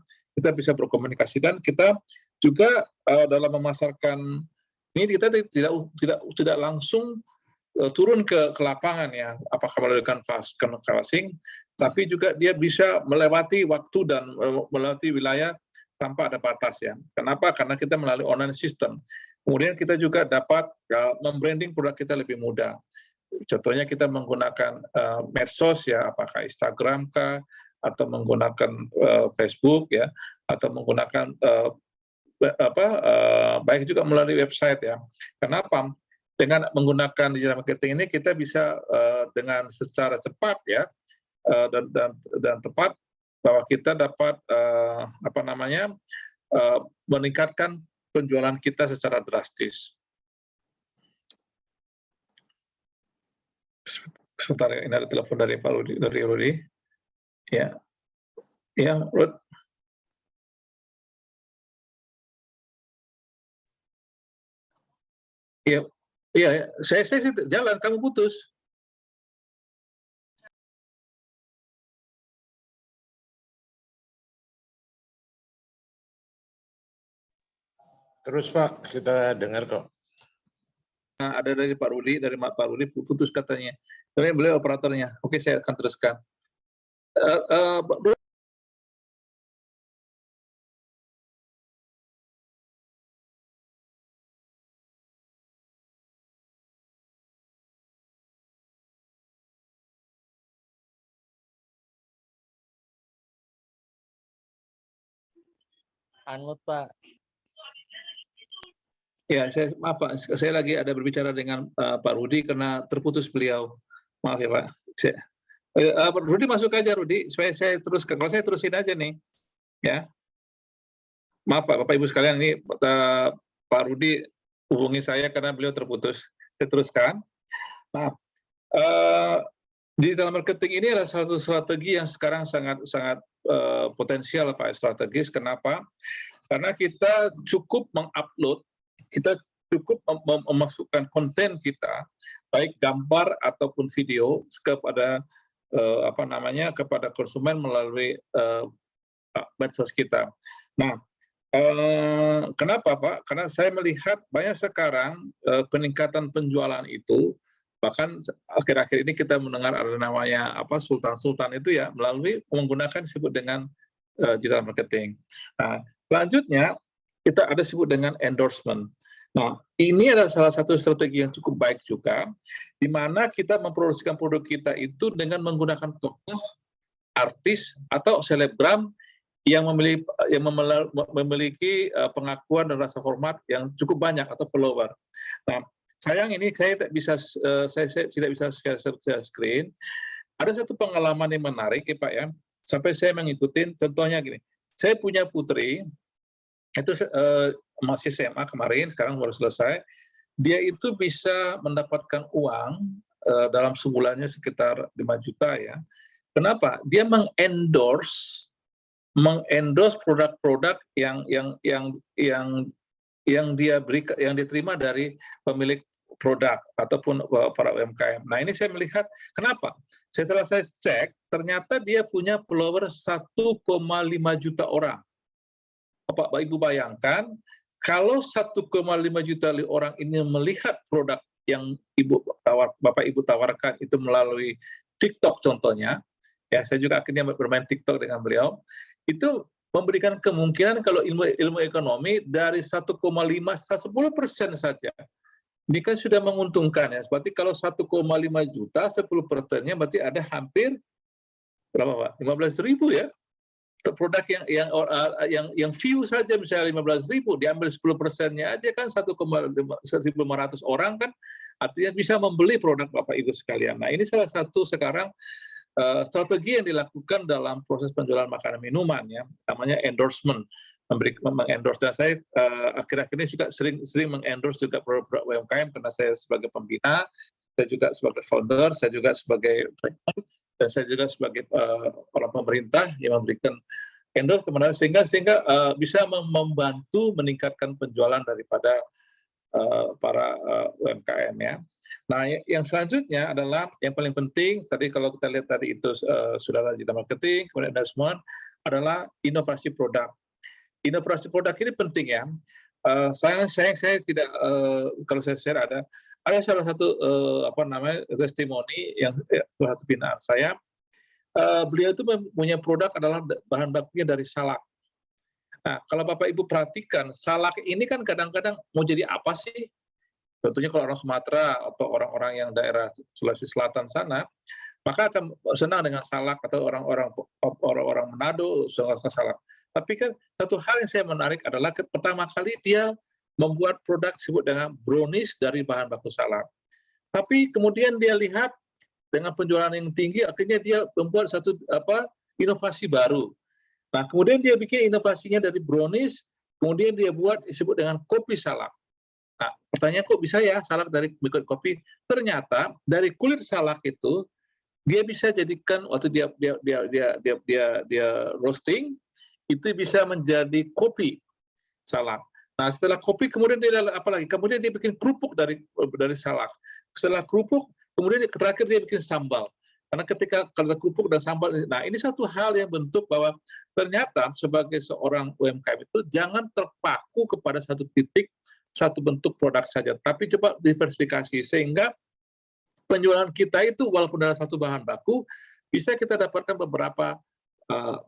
bisa berkomunikasi dan kita juga dalam memasarkan ini kita tidak langsung turun ke lapangan ya, apakah melalui canvassing, tapi juga dia bisa melewati waktu dan melewati wilayah tanpa ada batas ya. Kenapa? Karena kita melalui online system. Kemudian kita juga dapat membranding produk kita lebih mudah. Contohnya kita menggunakan medsos ya, apakah Instagram kah, atau menggunakan Facebook ya, atau menggunakan baik juga melalui website ya. Kenapa? Dengan menggunakan digital marketing ini kita bisa dengan secara cepat ya dan tepat bahwa kita dapat meningkatkan penjualan kita secara drastis. Sebentar, ini ada telepon dari Pak Rudi, dari Rudi. Ya, Rud. Iya, saya jalan, kamu putus. Terus Pak, kita dengar kok. Nah, ada dari Pak Rudi putus katanya. Tapi beliau operatornya. Oke, saya akan teruskan. Anut Pak. Ya, maaf Pak, saya lagi ada berbicara dengan Pak Rudi karena terputus beliau. Maaf ya Pak. Rudi masuk aja Rudi, supaya saya teruskan. Kalau saya terusin aja nih, ya. Maaf Pak, Bapak Ibu sekalian, ini Pak Rudi hubungi saya karena beliau terputus. Saya teruskan. Nah, digital marketing ini adalah satu strategi yang sekarang sangat potensial Pak, strategis. Kenapa? Karena kita cukup mengupload, kita cukup memasukkan konten kita, baik gambar ataupun video kepada kepada konsumen melalui medsos kita. Nah, kenapa Pak? Karena saya melihat banyak sekarang peningkatan penjualan itu, bahkan akhir-akhir ini kita mendengar ada namanya sultan-sultan itu ya melalui menggunakan disebut dengan digital marketing. Nah, selanjutnya kita ada disebut dengan endorsement. Nah, ini adalah salah satu strategi yang cukup baik juga, di mana kita mempromosikan produk kita itu dengan menggunakan tokoh, artis atau selebgram yang memiliki pengakuan dan rasa hormat yang cukup banyak atau follower. Nah, sayang ini saya tidak bisa share screen. Ada satu pengalaman yang menarik ya Pak ya, sampai saya mengikuti. Contohnya gini, saya punya putri itu masih SMA kemarin, sekarang baru selesai. dia itu bisa mendapatkan uang dalam sebulannya sekitar 5 juta ya. Kenapa? Dia mengendorse produk-produk yang dia berikan, yang diterima dari pemilik produk ataupun para UMKM. Nah, ini saya melihat kenapa? Setelah saya cek, ternyata dia punya follower 1,5 juta orang. Bapak Ibu bayangkan, kalau 1,5 juta orang ini melihat produk yang Bapak Ibu tawarkan itu melalui TikTok contohnya, ya saya juga akhirnya bermain TikTok dengan beliau, itu memberikan kemungkinan kalau ilmu ekonomi dari 1,5 10% saja. Ini kan sudah menguntungkan ya. Berarti kalau 1,5 juta 10%-nya berarti ada hampir berapa Pak? 15.000 ya. Produk yang view saja misalnya 15.000, diambil 10%-nya aja kan 1,500 orang kan, artinya bisa membeli produk Bapak Ibu sekalian. Nah, ini salah satu sekarang strategi yang dilakukan dalam proses penjualan makanan minuman ya, namanya endorsement, mengendorse. Dan saya akhir-akhir ini juga sering mengendorse juga produk UMKM karena saya sebagai pembina, saya juga sebagai founder, saya juga sebagai dan saya juga sebagai orang pemerintah yang memberikan endorse kebenaran sehingga bisa membantu meningkatkan penjualan daripada para UMKM ya. Nah, yang selanjutnya adalah yang paling penting tadi kalau kita lihat tadi itu sudah digital marketing, kemudian endorsement adalah inovasi produk. Inovasi produk ini penting ya. Saya tidak kalau saya share ada salah satu testimoni yang salah satu binaan saya. Beliau itu punya produk adalah bahan bakunya dari salak. Nah, kalau Bapak Ibu perhatikan, salak ini kan kadang-kadang mau jadi apa sih? Tentunya kalau orang Sumatera atau orang-orang yang daerah Sulawesi Selatan sana, maka akan senang dengan salak, atau orang Manado suka salak. Tapi kan satu hal yang saya menarik adalah pertama kali dia membuat produk disebut dengan brownies dari bahan baku salak. Tapi kemudian dia lihat dengan penjualan yang tinggi, akhirnya dia membuat satu inovasi baru. Nah, kemudian dia bikin inovasinya dari brownies, kemudian dia buat disebut dengan kopi salak. Nah, pertanyaan kok bisa ya salak dari kopi? Ternyata dari kulit salak itu dia bisa jadikan waktu dia roasting itu bisa menjadi kopi salak. Nah, setelah kopi kemudian dia apalagi? Kemudian dia bikin kerupuk dari salak. Setelah kerupuk kemudian terakhir dia bikin sambal. Karena ketika kalau kerupuk dan sambal, nah ini satu hal yang bentuk bahwa ternyata sebagai seorang UMKM itu jangan terpaku kepada satu titik, satu bentuk produk saja, tapi coba diversifikasi sehingga penjualan kita itu walaupun dalam satu bahan baku bisa kita dapatkan beberapa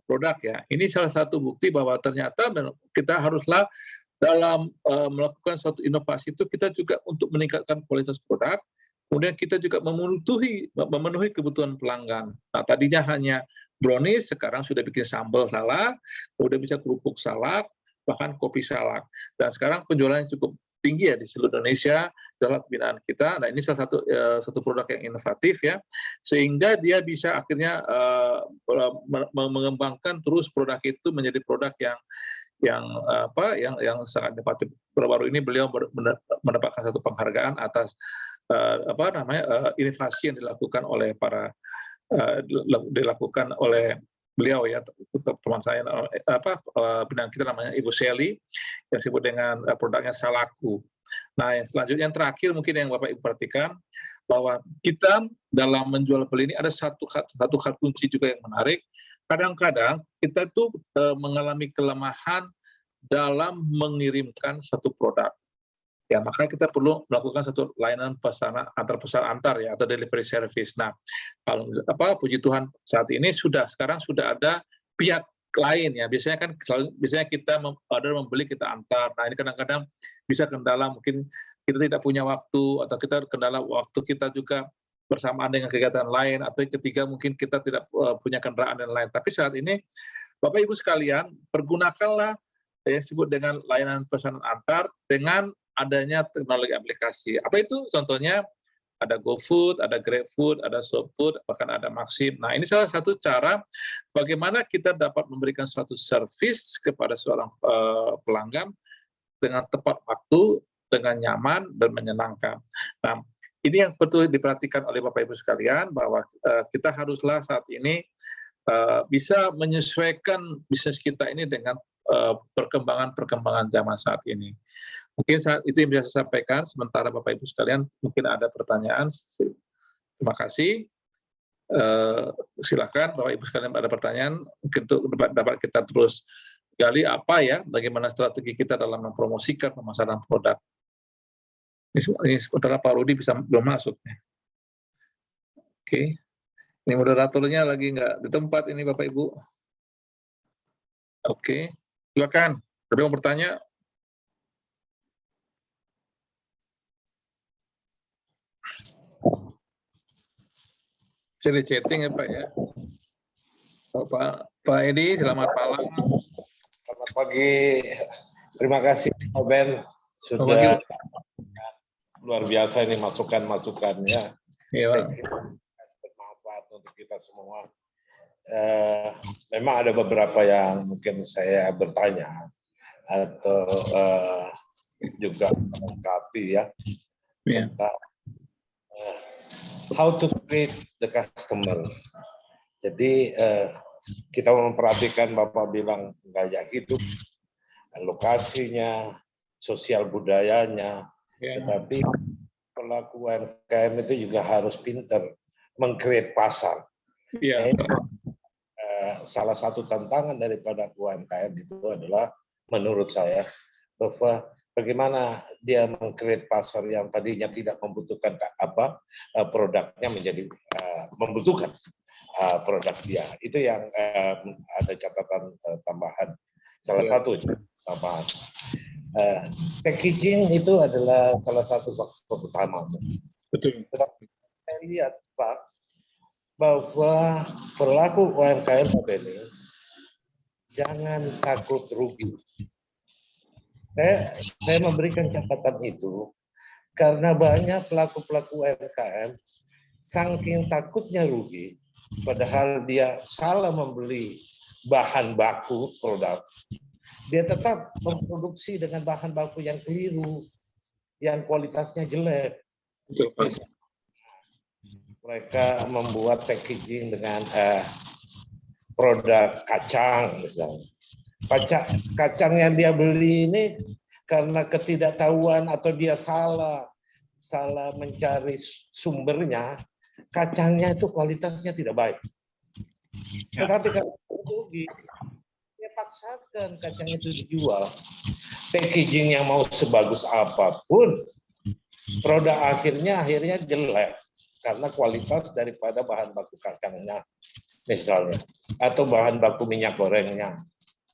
produk ya. Ini salah satu bukti bahwa ternyata kita haruslah dalam melakukan suatu inovasi itu kita juga untuk meningkatkan kualitas produk, kemudian kita juga memenuhi kebutuhan pelanggan. Nah, tadinya hanya brownies, sekarang sudah bikin sambal salak, kemudian bisa kerupuk salak, bahkan kopi salak. Dan sekarang penjualannya cukup tinggi ya di seluruh Indonesia dalam pembinaan kita. Nah, ini salah satu produk yang inovatif ya, sehingga dia bisa akhirnya mengembangkan terus produk itu menjadi produk yang sangat inovatif. Baru-baru ini beliau mendapatkan satu penghargaan atas inovasi yang dilakukan oleh beliau ya, teman saya bidang kita namanya Ibu Sally yang disebut dengan produknya Salaku. Nah, yang selanjutnya yang terakhir mungkin yang Bapak Ibu perhatikan bahwa kita dalam menjual beli ini ada satu hal kunci juga yang menarik. Kadang-kadang kita tuh mengalami kelemahan dalam mengirimkan satu produk. Ya, maka kita perlu melakukan satu layanan pesanan antar ya, atau delivery service. Nah, kalau puji Tuhan saat ini sekarang sudah ada pihak lain ya. Biasanya kita membeli, kita antar. Nah, ini kadang-kadang bisa kendala, mungkin kita tidak punya waktu, atau kita kendala waktu kita juga bersamaan dengan kegiatan lain, atau ketiga mungkin kita tidak punya kendaraan dan lain. Tapi saat ini Bapak Ibu sekalian, pergunakanlah yang disebut dengan layanan pesanan antar dengan adanya teknologi aplikasi. Apa itu? Contohnya ada GoFood, ada GrabFood, ada ShopFood, bahkan ada Maxim. Nah, ini salah satu cara bagaimana kita dapat memberikan suatu service kepada seorang pelanggan dengan tepat waktu, dengan nyaman dan menyenangkan. Nah, ini yang betul diperhatikan oleh Bapak Ibu sekalian, bahwa kita haruslah saat ini bisa menyesuaikan bisnis kita ini dengan perkembangan zaman saat ini. Mungkin saat itu yang bisa saya sampaikan. Sementara Bapak Ibu sekalian mungkin ada pertanyaan. Terima kasih. Silakan Bapak Ibu sekalian ada pertanyaan, mungkin untuk dapat kita terus gali apa ya, bagaimana strategi kita dalam mempromosikan pemasaran produk. Ini sementara Pak Rudi belum masuk. Oke, ini moderatornya lagi nggak di tempat ini Bapak Ibu. Oke, silakan. Ada yang mau bertanya? Bisa di chatting ya Pak ya. Pak Edi, selamat malam. Selamat pagi. Terima kasih Pak Ben sudah luar biasa ini masukan-masukannya. Iya, Saya kira bermanfaat untuk kita semua. Memang ada beberapa yang mungkin saya bertanya atau juga melengkapi ya tentang how to treat the customer. Jadi kita memperhatikan Bapak bilang gaya hidup, lokasinya, sosial budayanya, tetapi pelaku UMKM itu juga harus pintar meng-create pasar. Salah satu tantangan daripada UMKM itu adalah menurut saya bahwa bagaimana dia meng-create pasar yang tadinya tidak membutuhkan produknya menjadi membutuhkan produk dia. Itu yang ada catatan tambahan. Salah satu tambahan. Packaging itu adalah salah satu faktor utama. Betul. Saya lihat Pak bahwa pelaku UMKM ini jangan takut rugi. Saya memberikan catatan itu karena banyak pelaku-pelaku UMKM saking takutnya rugi, padahal dia salah membeli bahan baku produk, dia tetap memproduksi dengan bahan baku yang keliru, yang kualitasnya jelek. Mereka membuat packaging dengan produk kacang misalnya. Kacang yang dia beli ini karena ketidaktahuan atau dia salah mencari sumbernya, kacangnya itu kualitasnya tidak baik. Tetapi kalau rugi, dia paksakan kacang itu dijual. Packaging yang mau sebagus apapun, produk akhirnya jelek karena kualitas daripada bahan baku kacangnya misalnya, atau bahan baku minyak gorengnya.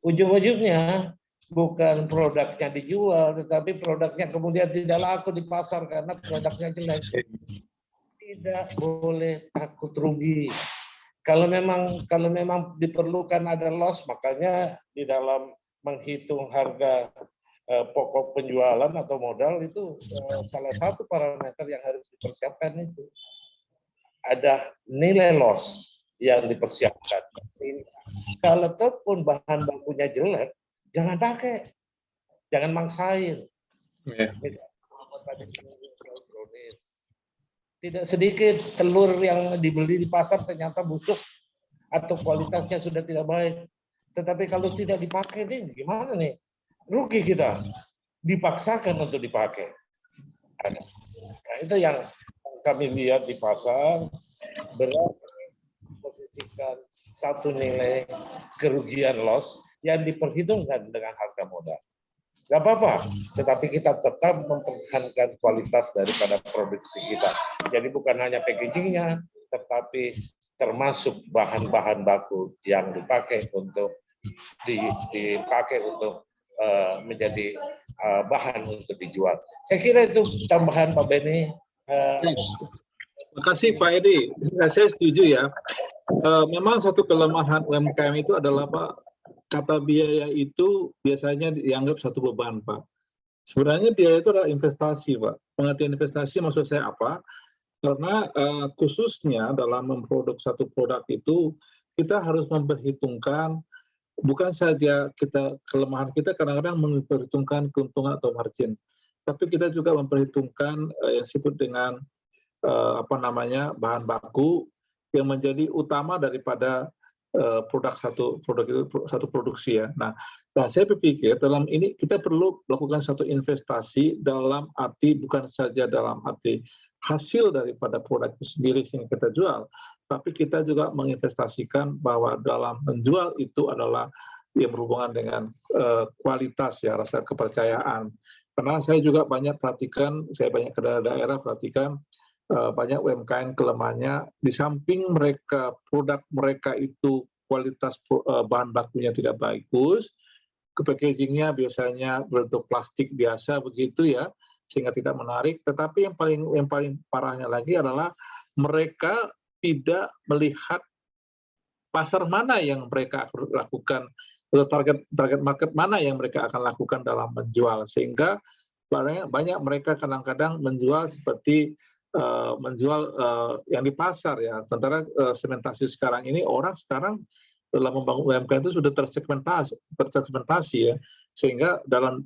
Ujung-ujungnya bukan produknya dijual, tetapi produknya kemudian tidak laku di pasar karena produknya jelek. Tidak boleh takut rugi. Kalau memang diperlukan ada loss, makanya di dalam menghitung harga pokok penjualan atau modal itu salah satu parameter yang harus dipersiapkan itu. Ada nilai loss yang dipersiapkan. Kalau pun bahan bakunya jelek, jangan pakai, jangan maksain. Tidak sedikit telur yang dibeli di pasar ternyata busuk atau kualitasnya sudah tidak baik. Tetapi kalau tidak dipakai nih, gimana nih? Rugi kita. Dipaksakan untuk dipakai. Nah, itu yang kami lihat di pasar, berat posisikan satu nilai kerugian loss yang diperhitungkan dengan harga modal. Gak apa-apa, tetapi kita tetap mempertahankan kualitas daripada produksi kita. Jadi bukan hanya packagingnya, tetapi termasuk bahan-bahan baku yang dipakai untuk menjadi bahan untuk dijual. Saya kira itu tambahan Pak Beni. Terima kasih Pak Edi. Saya setuju ya. Memang satu kelemahan UMKM itu adalah Pak, kata biaya itu biasanya dianggap satu beban Pak. Sebenarnya biaya itu adalah investasi Pak. Pengertian investasi maksud saya apa? Karena khususnya dalam memproduksi satu produk itu kita harus memperhitungkan bukan saja kelemahan kita kadang-kadang memperhitungkan keuntungan atau margin, tapi kita juga memperhitungkan yang disebut dengan bahan baku yang menjadi utama daripada satu produksi ya. Nah, saya berpikir dalam ini kita perlu melakukan satu investasi dalam arti bukan saja dalam arti hasil daripada produk itu sendiri yang kita jual, tapi kita juga menginvestasikan bahwa dalam menjual itu adalah yang berhubungan dengan kualitas ya, rasa kepercayaan. Karena saya juga banyak perhatikan, saya banyak ke daerah perhatikan banyak UMKM kelemahannya di samping produk mereka itu kualitas bahan bakunya tidak bagus, packagingnya biasanya berbentuk plastik biasa begitu ya, sehingga tidak menarik. Tetapi yang paling parahnya lagi adalah mereka tidak melihat pasar mana yang mereka lakukan, atau target market mana yang mereka akan lakukan dalam menjual, sehingga banyak mereka kadang-kadang menjual seperti menjual yang di pasar ya. Sementara segmentasi sekarang ini orang sekarang dalam membangun UMKM itu sudah tersegmentasi ya, sehingga dalam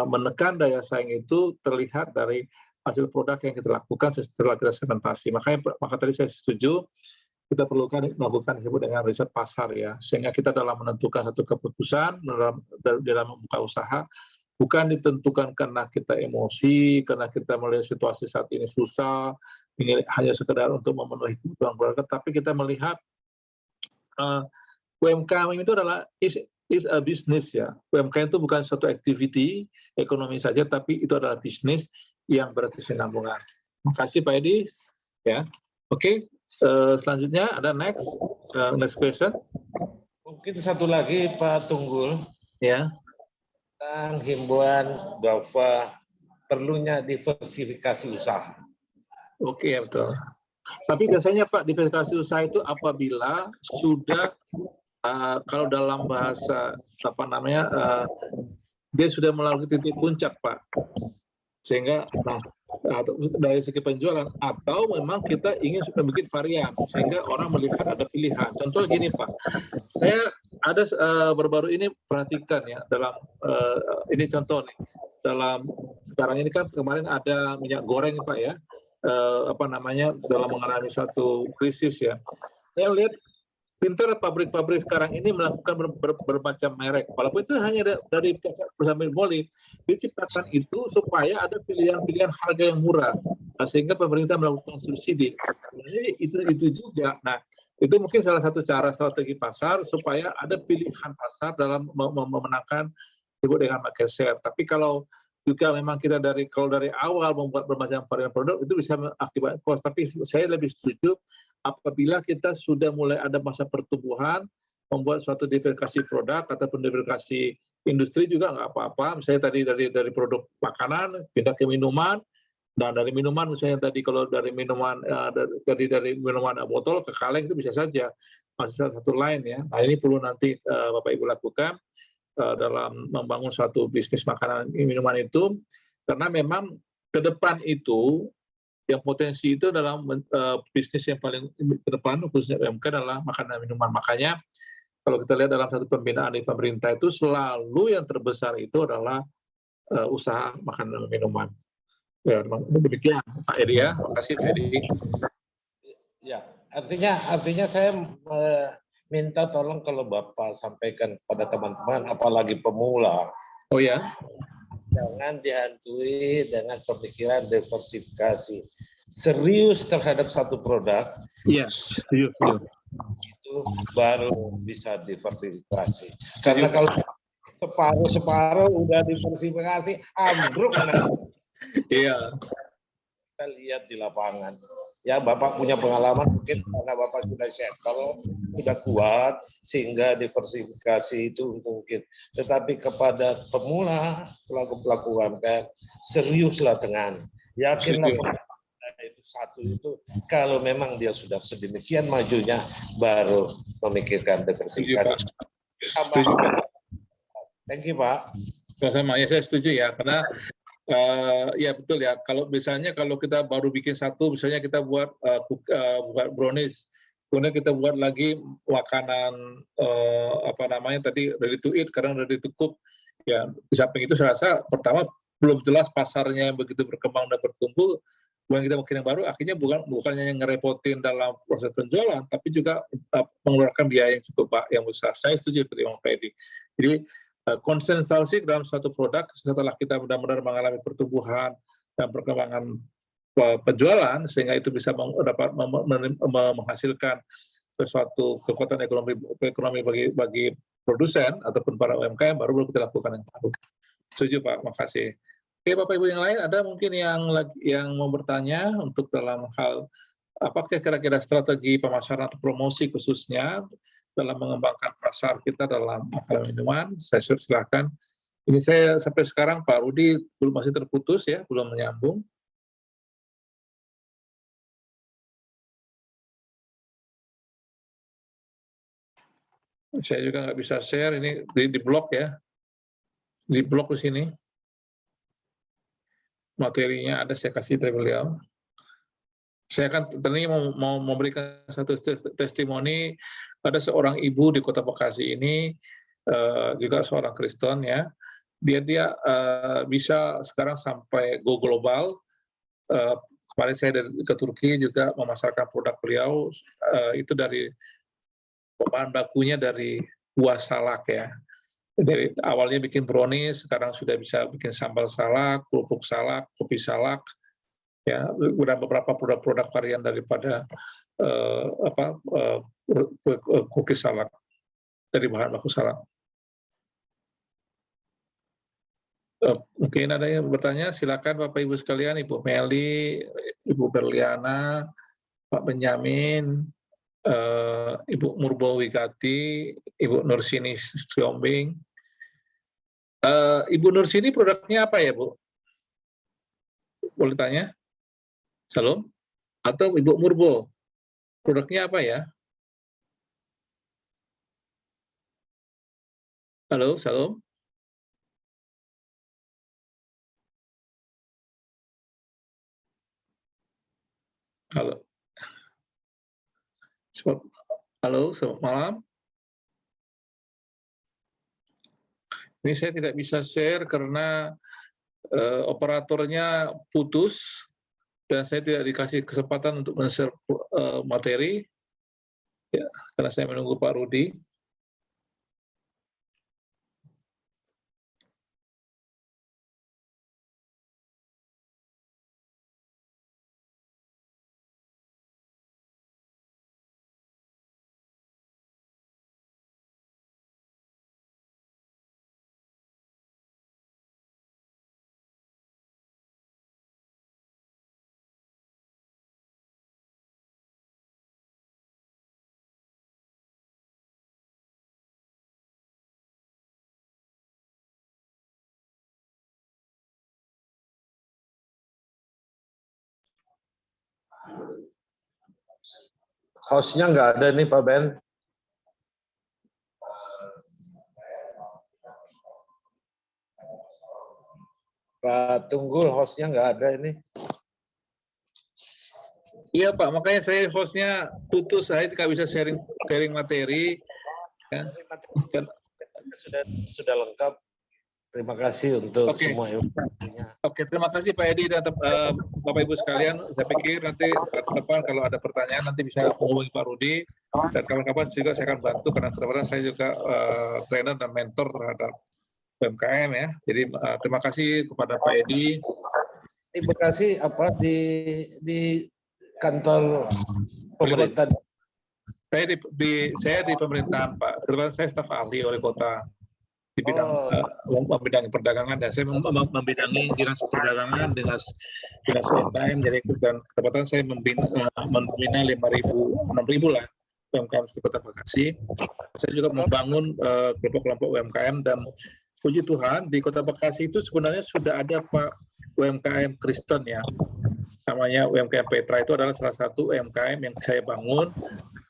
menekan daya saing itu terlihat dari hasil produk yang kita lakukan setelah kita segmentasi. Maka tadi saya setuju kita perlukan melakukan disebut dengan riset pasar ya, sehingga kita dalam menentukan satu keputusan dalam membuka usaha bukan ditentukan karena kita emosi, karena kita melihat situasi saat ini susah, ini hanya sekedar untuk memenuhi kebutuhan keluarga, tapi kita melihat UMKM itu adalah is a business ya. UMKM itu bukan suatu activity ekonomi saja, tapi itu adalah bisnis yang berkesinambungan. Makasih Pak Edi. Ya, oke. Selanjutnya ada next question. Mungkin satu lagi Pak Tunggul. Ya. Tentang himbauan bahwa perlunya diversifikasi usaha. Oke, ya betul. Tapi biasanya Pak, diversifikasi usaha itu apabila sudah kalau dalam bahasa dia sudah melalui titik puncak Pak, sehingga dari segi penjualan, atau memang kita ingin bikin varian sehingga orang melihat ada pilihan. Contoh gini Pak, saya ada baru-baru ini perhatikan ya dalam ini contoh nih, dalam sekarang ini kan kemarin ada minyak goreng Pak ya, dalam mengalami satu krisis ya. Saya lihat pintar pabrik-pabrik sekarang ini melakukan bermacam merek, walaupun itu hanya dari perusahaan monopoli, diciptakan itu supaya ada pilihan-pilihan harga yang murah, sehingga pemerintah melakukan subsidi. Jadi itu juga. Nah, itu mungkin salah satu cara strategi pasar supaya ada pilihan pasar dalam memenangkan disebut dengan market share. Tapi kalau juga memang kita dari awal membuat bermacam varian produk itu bisa mengakibatkan cost. Tapi saya lebih setuju apabila kita sudah mulai ada masa pertumbuhan, membuat suatu diversifikasi produk ataupun diversifikasi industri juga nggak apa-apa. Misalnya tadi dari produk makanan pindah ke minuman, dan dari minuman misalnya tadi kalau dari minuman dari minuman botol ke kaleng itu bisa saja, masih satu line ya. Nah ini perlu nanti Bapak Ibu lakukan dalam membangun suatu bisnis makanan minuman itu, karena memang ke depan itu yang potensi itu dalam bisnis yang paling ke depan khususnya UMK adalah makanan dan minuman. Makanya kalau kita lihat dalam satu pembinaan di pemerintah itu selalu yang terbesar itu adalah usaha makanan dan minuman. Ya, demikian Pak Edi ya. Terima kasih Pak Edi. Ya, artinya saya minta tolong kalau Bapak sampaikan kepada teman-teman apalagi pemula. Oh ya. Jangan dihantui dengan pemikiran diversifikasi. Serius terhadap satu produk, iya, setuju. Itu baru bisa diversifikasi. Karena kalau separuh udah diversifikasi, ambruk. Iya. Kita lihat di lapangan. Ya, Bapak punya pengalaman mungkin karena Bapak sudah settle, sudah kuat, sehingga diversifikasi itu mungkin. Tetapi kepada pemula, pelaku-pelaku UMKM, seriuslah dengan yakinlah itu satu itu. Kalau memang dia sudah sedemikian majunya, baru memikirkan diversifikasi. Thank you Pak. Sama ya, saya setuju ya, karena ya betul ya. Kalau misalnya kalau kita baru bikin satu, misalnya kita buat brownies, kemudian kita buat lagi makanan tadi ready to eat, kadang ready to cook. Ya di samping itu saya rasa pertama belum jelas pasarnya yang begitu berkembang dan bertumbuh, uang kita mungkin yang baru akhirnya bukannya yang ngerepotin dalam proses penjualan, tapi juga mengeluarkan biaya yang cukup yang besar. Saya setuju dengan Pak Edi. Jadi konsentrasi dalam satu produk setelah kita benar-benar mengalami pertumbuhan dan perkembangan penjualan, sehingga itu bisa dapat menghasilkan sesuatu kekuatan ekonomi bagi produsen ataupun para UMKM, baru kita lakukan yang baru. Setuju Pak, makasih. Oke Bapak Ibu yang lain, ada mungkin yang mau bertanya untuk dalam hal apakah kira-kira strategi pemasaran atau promosi khususnya dalam mengembangkan pasar kita dalam makanan minuman? Saya silakan. Ini saya sampai sekarang Pak Rudi masih terputus ya, belum menyambung. Saya juga nggak bisa share, ini di blok ya, di blok di sini. Materinya ada, saya kasih dari beliau. Saya akan tadi mau memberikan satu testimoni. Ada seorang ibu di Kota Bekasi ini, juga seorang Kristen ya. Dia bisa sekarang sampai go global. Kemarin saya ke Turki juga memasarkan produk beliau, itu dari bahan bakunya dari buah salak ya. Dari awalnya bikin brownies, sekarang sudah bisa bikin sambal salak, kerupuk salak, kopi salak, ya, dan beberapa produk-produk varian daripada cookies salak dari bahan baku salak. Mungkin ada yang bertanya, silakan Bapak Ibu sekalian, Ibu Meli, Ibu Berliana, Pak Benyamin, Ibu Murbo Wigati, Ibu Nursini Siombing. Ibu Nursini produknya apa ya Bu? Boleh tanya? Salam? Atau Ibu Murbo, produknya apa ya? Halo, salam? Halo. Halo, selamat malam. Ini saya tidak bisa share karena operatornya putus dan saya tidak dikasih kesempatan untuk men-share materi, ya, karena saya menunggu Pak Rudi. Hostnya nggak ada nih Pak Ben. Pak Tunggul, hostnya nggak ada ini. Iya Pak, makanya saya hostnya putus, saya tidak bisa sharing materi. Ya. Sudah lengkap. Terima kasih untuk semua informasinya. Oke, terima kasih Pak Edi dan Bapak Ibu sekalian. Saya pikir nanti depan kalau ada pertanyaan nanti bisa menghubungi Pak Rudi dan kawan-kawan juga saya akan bantu karena kebetulan saya juga trainer dan mentor terhadap UMKM ya. Jadi terima kasih kepada Pak Edi. Di Bekasi apa di kantor pemerintah? Saya di pemerintahan Pak. Kebetulan saya staf ahli oleh kota di bidang membidangi perdagangan dan saya membidangi dinas perdagangan, dinas UMKM, jadi dan kebetulan saya membina 6.000 lah UMKM di Kota Bekasi. Saya juga membangun kelompok-kelompok UMKM dan puji Tuhan di Kota Bekasi itu sebenarnya sudah ada Pak UMKM Kristen ya, namanya UMKM Petra. Itu adalah salah satu UMKM yang saya bangun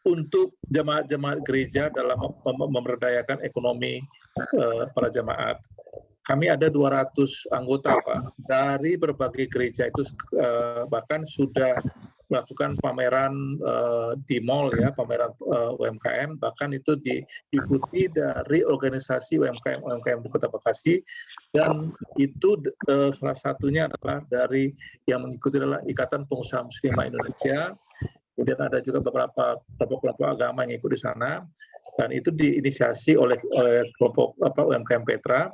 untuk jemaat-jemaat gereja dalam memberdayakan ekonomi para jemaat. Kami ada 200 anggota Pak dari berbagai gereja itu, bahkan sudah melakukan pameran di mall ya, pameran UMKM, bahkan itu diikuti dari organisasi UMKM di Kota Bekasi, dan itu salah satunya adalah dari yang mengikuti adalah Ikatan Pengusaha Muslimah Indonesia, kemudian ada juga beberapa kelompok-kelompok agama yang ikut di sana, dan itu diinisiasi oleh kelompok UMKM Petra.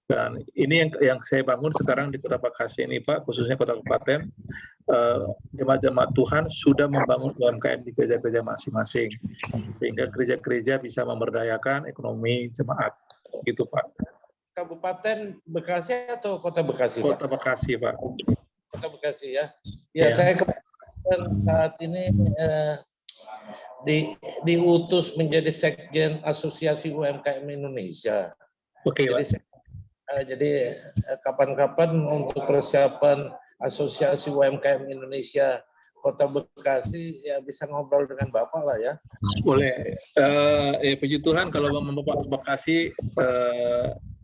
Dan ini yang saya bangun sekarang di Kota Bekasi ini Pak, khususnya Kota Kabupaten, jemaat-jemaat Tuhan sudah membangun UMKM di gereja-gereja masing-masing, sehingga gereja-gereja bisa memberdayakan ekonomi jemaat, gitu Pak. Kabupaten Bekasi atau Kota Bekasi Pak? Kota Bekasi Pak. Kota Bekasi ya. Ya, saya kebetulan saat ini diutus menjadi Sekjen Asosiasi UMKM Indonesia. Oke Pak. Jadi kapan-kapan untuk persiapan Asosiasi UMKM Indonesia Kota Bekasi ya bisa ngobrol dengan Bapak lah ya. Boleh. Ya puji Tuhan kalau Bapak Bekasi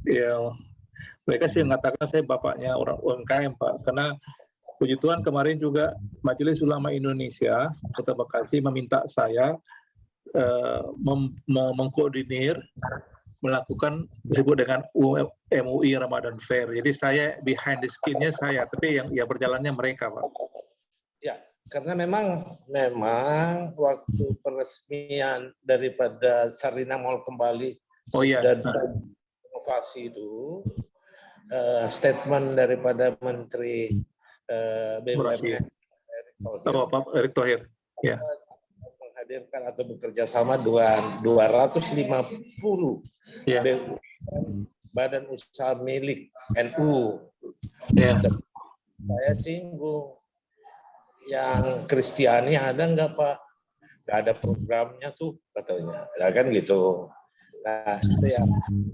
ya mereka sih mengatakan saya bapaknya orang UMKM Pak, karena puji Tuhan kemarin juga Majelis Ulama Indonesia Kota Bekasi meminta saya mengkoordinir melakukan disebut dengan MUI Ramadan Fair. Jadi saya behind the scene-nya saya, tapi yang berjalannya mereka, Pak. Ya, karena memang waktu peresmian daripada Sarina Mall kembali dan inovasi itu, statement daripada Menteri BUMN Erick Thohir, ya. Menghadirkan atau bekerja sama 250 ya. badan usaha milik NU. Ya. Saya singgung, yang Kristiani ada nggak Pak? Nggak ada programnya tuh katanya, ya kan gitu. Nah itu ya.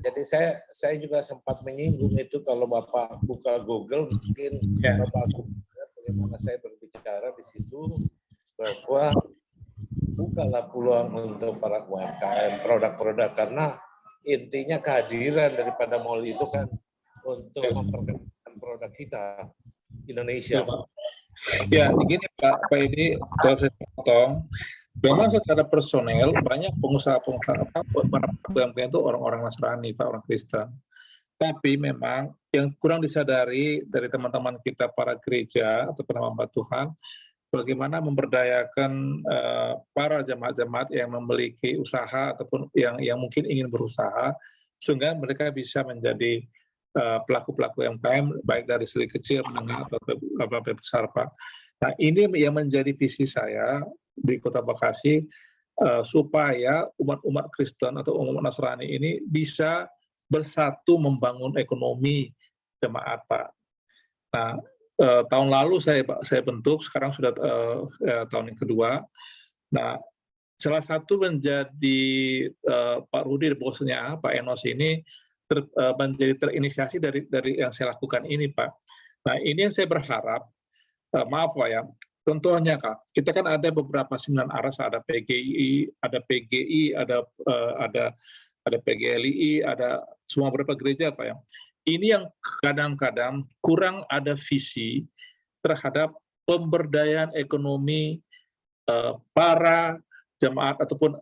Jadi saya juga sempat menyinggung itu, kalau Bapak buka Google mungkin Bapak bagaimana saya berbicara di situ bahwa bukalah peluang untuk para UMKM produk-produk, karena intinya kehadiran daripada mall itu kan untuk memperkenalkan produk kita Indonesia. Ya, begini Pak ini kalau saya potong, memang secara personel banyak pengusaha-pengusaha para UMKM itu orang-orang Nasrani, Pak, orang Kristen. Tapi memang yang kurang disadari dari teman-teman kita para gereja atau hamba Tuhan, bagaimana memberdayakan para jemaat-jemaat yang memiliki usaha ataupun yang mungkin ingin berusaha, sehingga mereka bisa menjadi pelaku-pelaku UMKM baik dari segi kecil, menengah atau besar, Pak. Nah ini yang menjadi visi saya di Kota Bekasi, supaya umat-umat Kristen atau umat Nasrani ini bisa bersatu membangun ekonomi jemaat, Pak. Nah tahun lalu saya bentuk, sekarang sudah tahun yang kedua. Nah, salah satu menjadi Pak Rudi bosnya, Pak Enos ini menjadi terinisiasi dari yang saya lakukan ini, Pak. Nah, ini yang saya berharap, maaf Pak ya, contohnya Kak, kita kan ada beberapa sembilan aras, ada PGI, ada PGI, ada PGLI, ada semua beberapa gereja, Pak ya. Ini yang kadang-kadang kurang ada visi terhadap pemberdayaan ekonomi para jemaat ataupun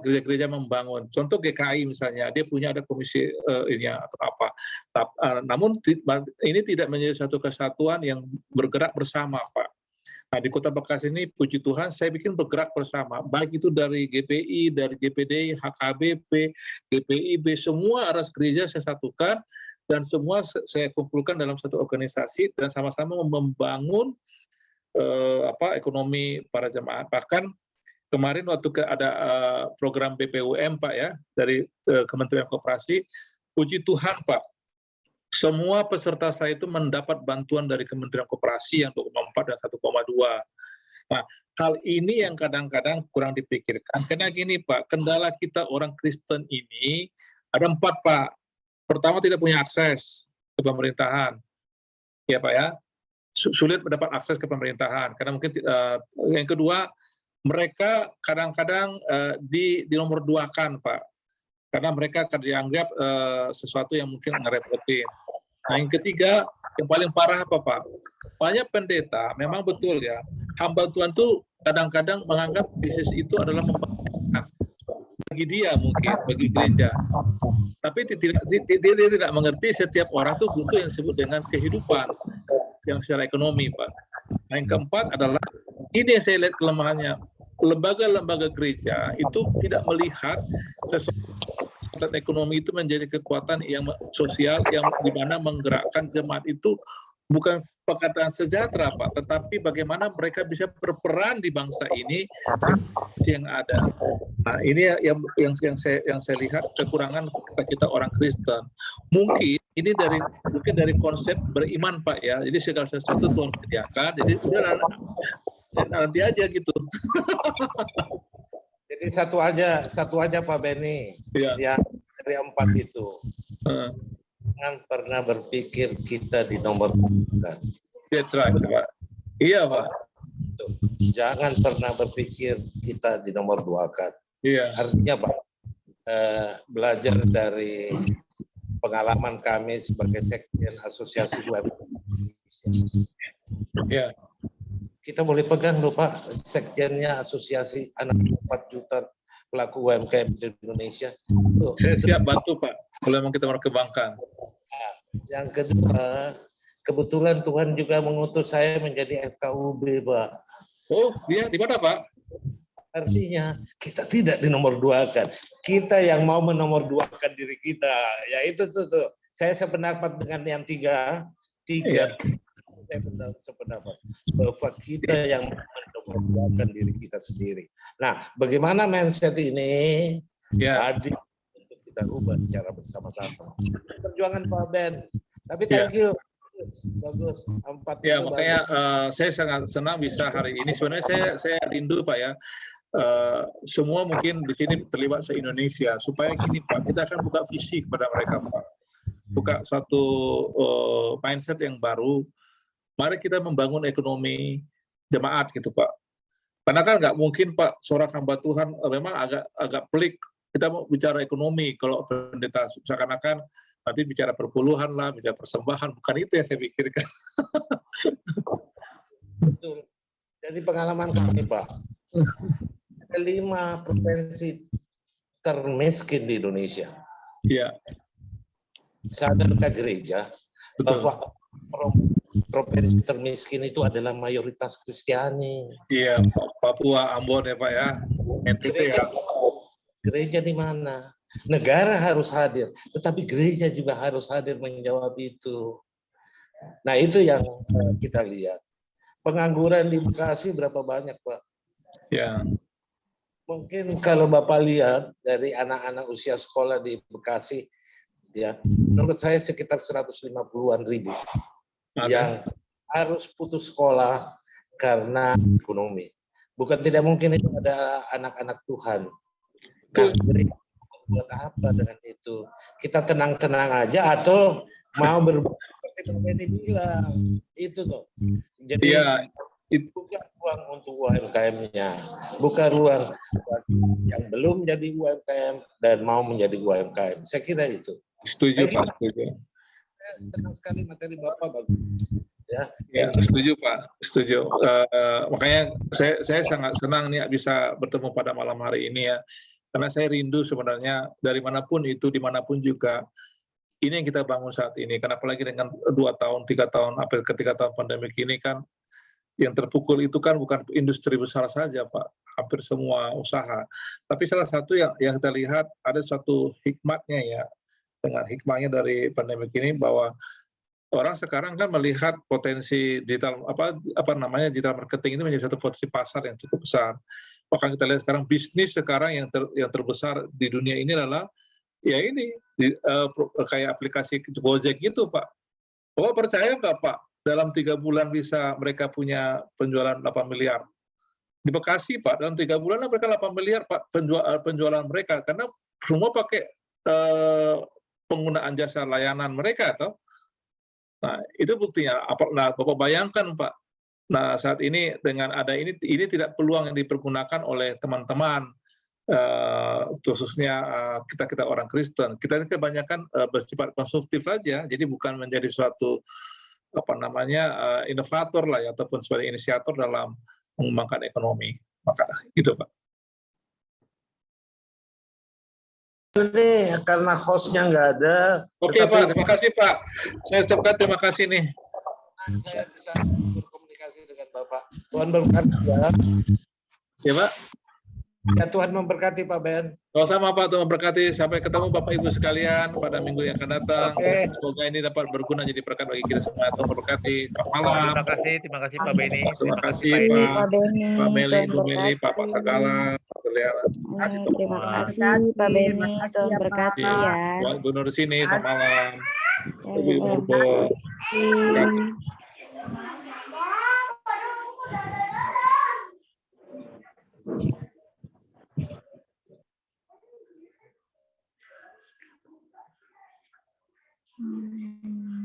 gereja-gereja membangun. Contoh GKI misalnya, dia punya ada komisi ini atau apa. Namun ini tidak menjadi satu kesatuan yang bergerak bersama, Pak. Nah, di Kota Bekasi ini, puji Tuhan, saya bikin bergerak bersama. Baik itu dari GPI, dari GPDI, HKBP, GPIB, semua aras gereja saya satukan, dan semua saya kumpulkan dalam satu organisasi, dan sama-sama membangun ekonomi para jemaat. Bahkan kemarin waktu ada program BPUM, Pak ya, dari Kementerian Koperasi, puji Tuhan, Pak, semua peserta saya itu mendapat bantuan dari Kementerian Koperasi yang 2,4 dan 1,2. Nah, hal ini yang kadang-kadang kurang dipikirkan. Karena gini Pak, kendala kita orang Kristen ini ada 4, Pak. Pertama, tidak punya akses ke pemerintahan. Ya Pak ya, sulit mendapat akses ke pemerintahan. Karena mungkin yang kedua, mereka kadang-kadang di nomor 2-kan, Pak. Karena mereka akan dianggap sesuatu yang mungkin ngerepotin. Nah, yang ketiga, yang paling parah apa, Pak? Banyak pendeta, memang betul ya, hamba Tuhan tuh kadang-kadang menganggap bisnis itu adalah membangun bagi dia mungkin, bagi gereja. Tapi dia tidak mengerti setiap orang tuh butuh yang disebut dengan kehidupan yang secara ekonomi, Pak. Nah, yang keempat adalah ini yang saya lihat kelemahannya. Lembaga-lembaga gereja itu tidak melihat sesuatu ekonomi itu menjadi kekuatan yang sosial yang di mana menggerakkan jemaat itu bukan Pakatan Sejahtera, Pak, tetapi bagaimana mereka bisa berperan di bangsa ini yang ada. Nah, ini yang saya lihat kekurangan kita orang Kristen. Mungkin ini dari konsep beriman, Pak, ya. Jadi segala sesuatu Tuhan sediakan. Jadi udah nanti aja gitu. Jadi satu aja Pak Benny, yang dari 4 itu. Jangan pernah berpikir kita di nomor 2. That's right, Pak. Iya, Pak. Jangan pernah berpikir kita di nomor 2 kan. Iya. Artinya Pak, belajar dari pengalaman kami sebagai sekjen Asosiasi UMKM. Iya. Kita boleh pegang loh Pak, sekjennya Asosiasi Anak 4 juta pelaku UMKM di Indonesia. Saya siap bantu Pak, kalau memang kita mau kembangkan. Yang kedua, kebetulan Tuhan juga mengutus saya menjadi FKUB Pak. Oh, iya, di mana Pak? Artinya kita tidak di nomor 2 kan. Kita yang mau menomor 2-kan diri kita. Ya itu tuh. Saya sependapat dengan yang tiga. Saya sependapat bahwa kita yang menomor-2-kan diri kita sendiri. Nah, bagaimana mindset ini hadir untuk kita ubah secara bersama-sama. Perjuangan Pak Ben. Tapi thank you. Bagus. 4 ya, makanya saya sangat senang bisa hari ini. Sebenarnya saya rindu Pak ya. Semua mungkin di sini terlibat se-Indonesia supaya gini Pak, kita akan buka visi kepada mereka Pak. Buka suatu mindset yang baru. Mari kita membangun ekonomi jemaat gitu Pak. Karena kan nggak mungkin Pak, seorang hamba Tuhan memang agak pelik kita mau bicara ekonomi kalau pendeta seakan-akan nanti bicara perpuluhan lah, bicara persembahan, bukan itu yang saya pikirkan. Betul. Jadi pengalaman kami Pak, ada 5 provinsi termiskin di Indonesia. Iya. Sadarkah gereja bahwa provinsi termiskin itu adalah mayoritas Kristiani? Iya, Papua, Ambon ya Pak ya. Gereja di mana? Negara harus hadir, tetapi gereja juga harus hadir menjawab itu. Nah itu yang kita lihat. Pengangguran di Bekasi berapa banyak Pak? Ya. Mungkin kalau Bapak lihat dari anak-anak usia sekolah di Bekasi, ya, menurut saya sekitar 150-an ribu yang harus putus sekolah karena ekonomi. Bukan tidak mungkin itu ada anak-anak Tuhan. Nah, buat apa dengan itu? Kita tenang-tenang aja atau mau berbuat seperti Pak Benny bilang itu loh. Jadi buka ruang untuk UMKM-nya, buka ruang yang belum jadi UMKM dan mau menjadi UMKM. Saya kira itu. Setuju Pak. Setuju. Senang sekali materi Bapak bagus. Ya, setuju Pak. Setuju. Makanya saya sangat senang nih bisa bertemu pada malam hari ini ya. Karena saya rindu sebenarnya dari manapun itu, dimanapun juga, ini yang kita bangun saat ini. Karena apalagi dengan 2 tahun, 3 tahun, hampir ke 3 tahun pandemik ini kan, yang terpukul itu kan bukan industri besar saja Pak, hampir semua usaha. Tapi salah satu yang kita lihat ada suatu hikmatnya ya, dengan hikmahnya dari pandemik ini bahwa orang sekarang kan melihat potensi digital digital marketing ini menjadi satu potensi pasar yang cukup besar. Bahkan kita lihat sekarang bisnis sekarang yang terbesar di dunia ini adalah ya ini kayak aplikasi Gojek gitu Pak. Bapak percaya nggak Pak, dalam 3 bulan bisa mereka punya penjualan 8 miliar. Di Bekasi Pak, dalam 3 bulan mereka 8 miliar Pak penjualan mereka karena semua pakai penggunaan jasa layanan mereka toh. Nah, itu buktinya. Nah, Bapak bayangkan Pak. Nah, saat ini dengan ada ini tidak peluang yang dipergunakan oleh teman-teman, khususnya kita orang Kristen. Kita ini kebanyakan bersifat konsumtif saja, jadi bukan menjadi suatu inovator lah ya, ataupun sebagai inisiator dalam mengembangkan ekonomi. Maka itu Pak. Ini karena hostnya nggak ada. Oke Pak, terima kasih Pak. Saya ucapkan terima kasih nih. Saya bisa berkomunikasi dengan Bapak. Tuhan berkati ya. Ya Pak. Ya Tuhan memberkati Pak Ben. Sama-sama Pak, Tuhan memberkati. Sampai ketemu Bapak Ibu sekalian pada minggu yang akan datang. Oke. Semoga ini dapat berguna jadi berkat bagi kita semua. Tuhan memberkati. Selamat malam. Terima kasih Pak Beni. Terima kasih Pak Pak. Beni, Pak Meli, Tuhan Bu Meli, Pak berkati. Sagala, Pak Juliana. Terima semua. kasih Pak Beni, Tuhan ya, berkati Pak. ya. Tuhan Bu Nur di sini, selamat malam. Ya, Ibu Murbo. Berkati. Hmm.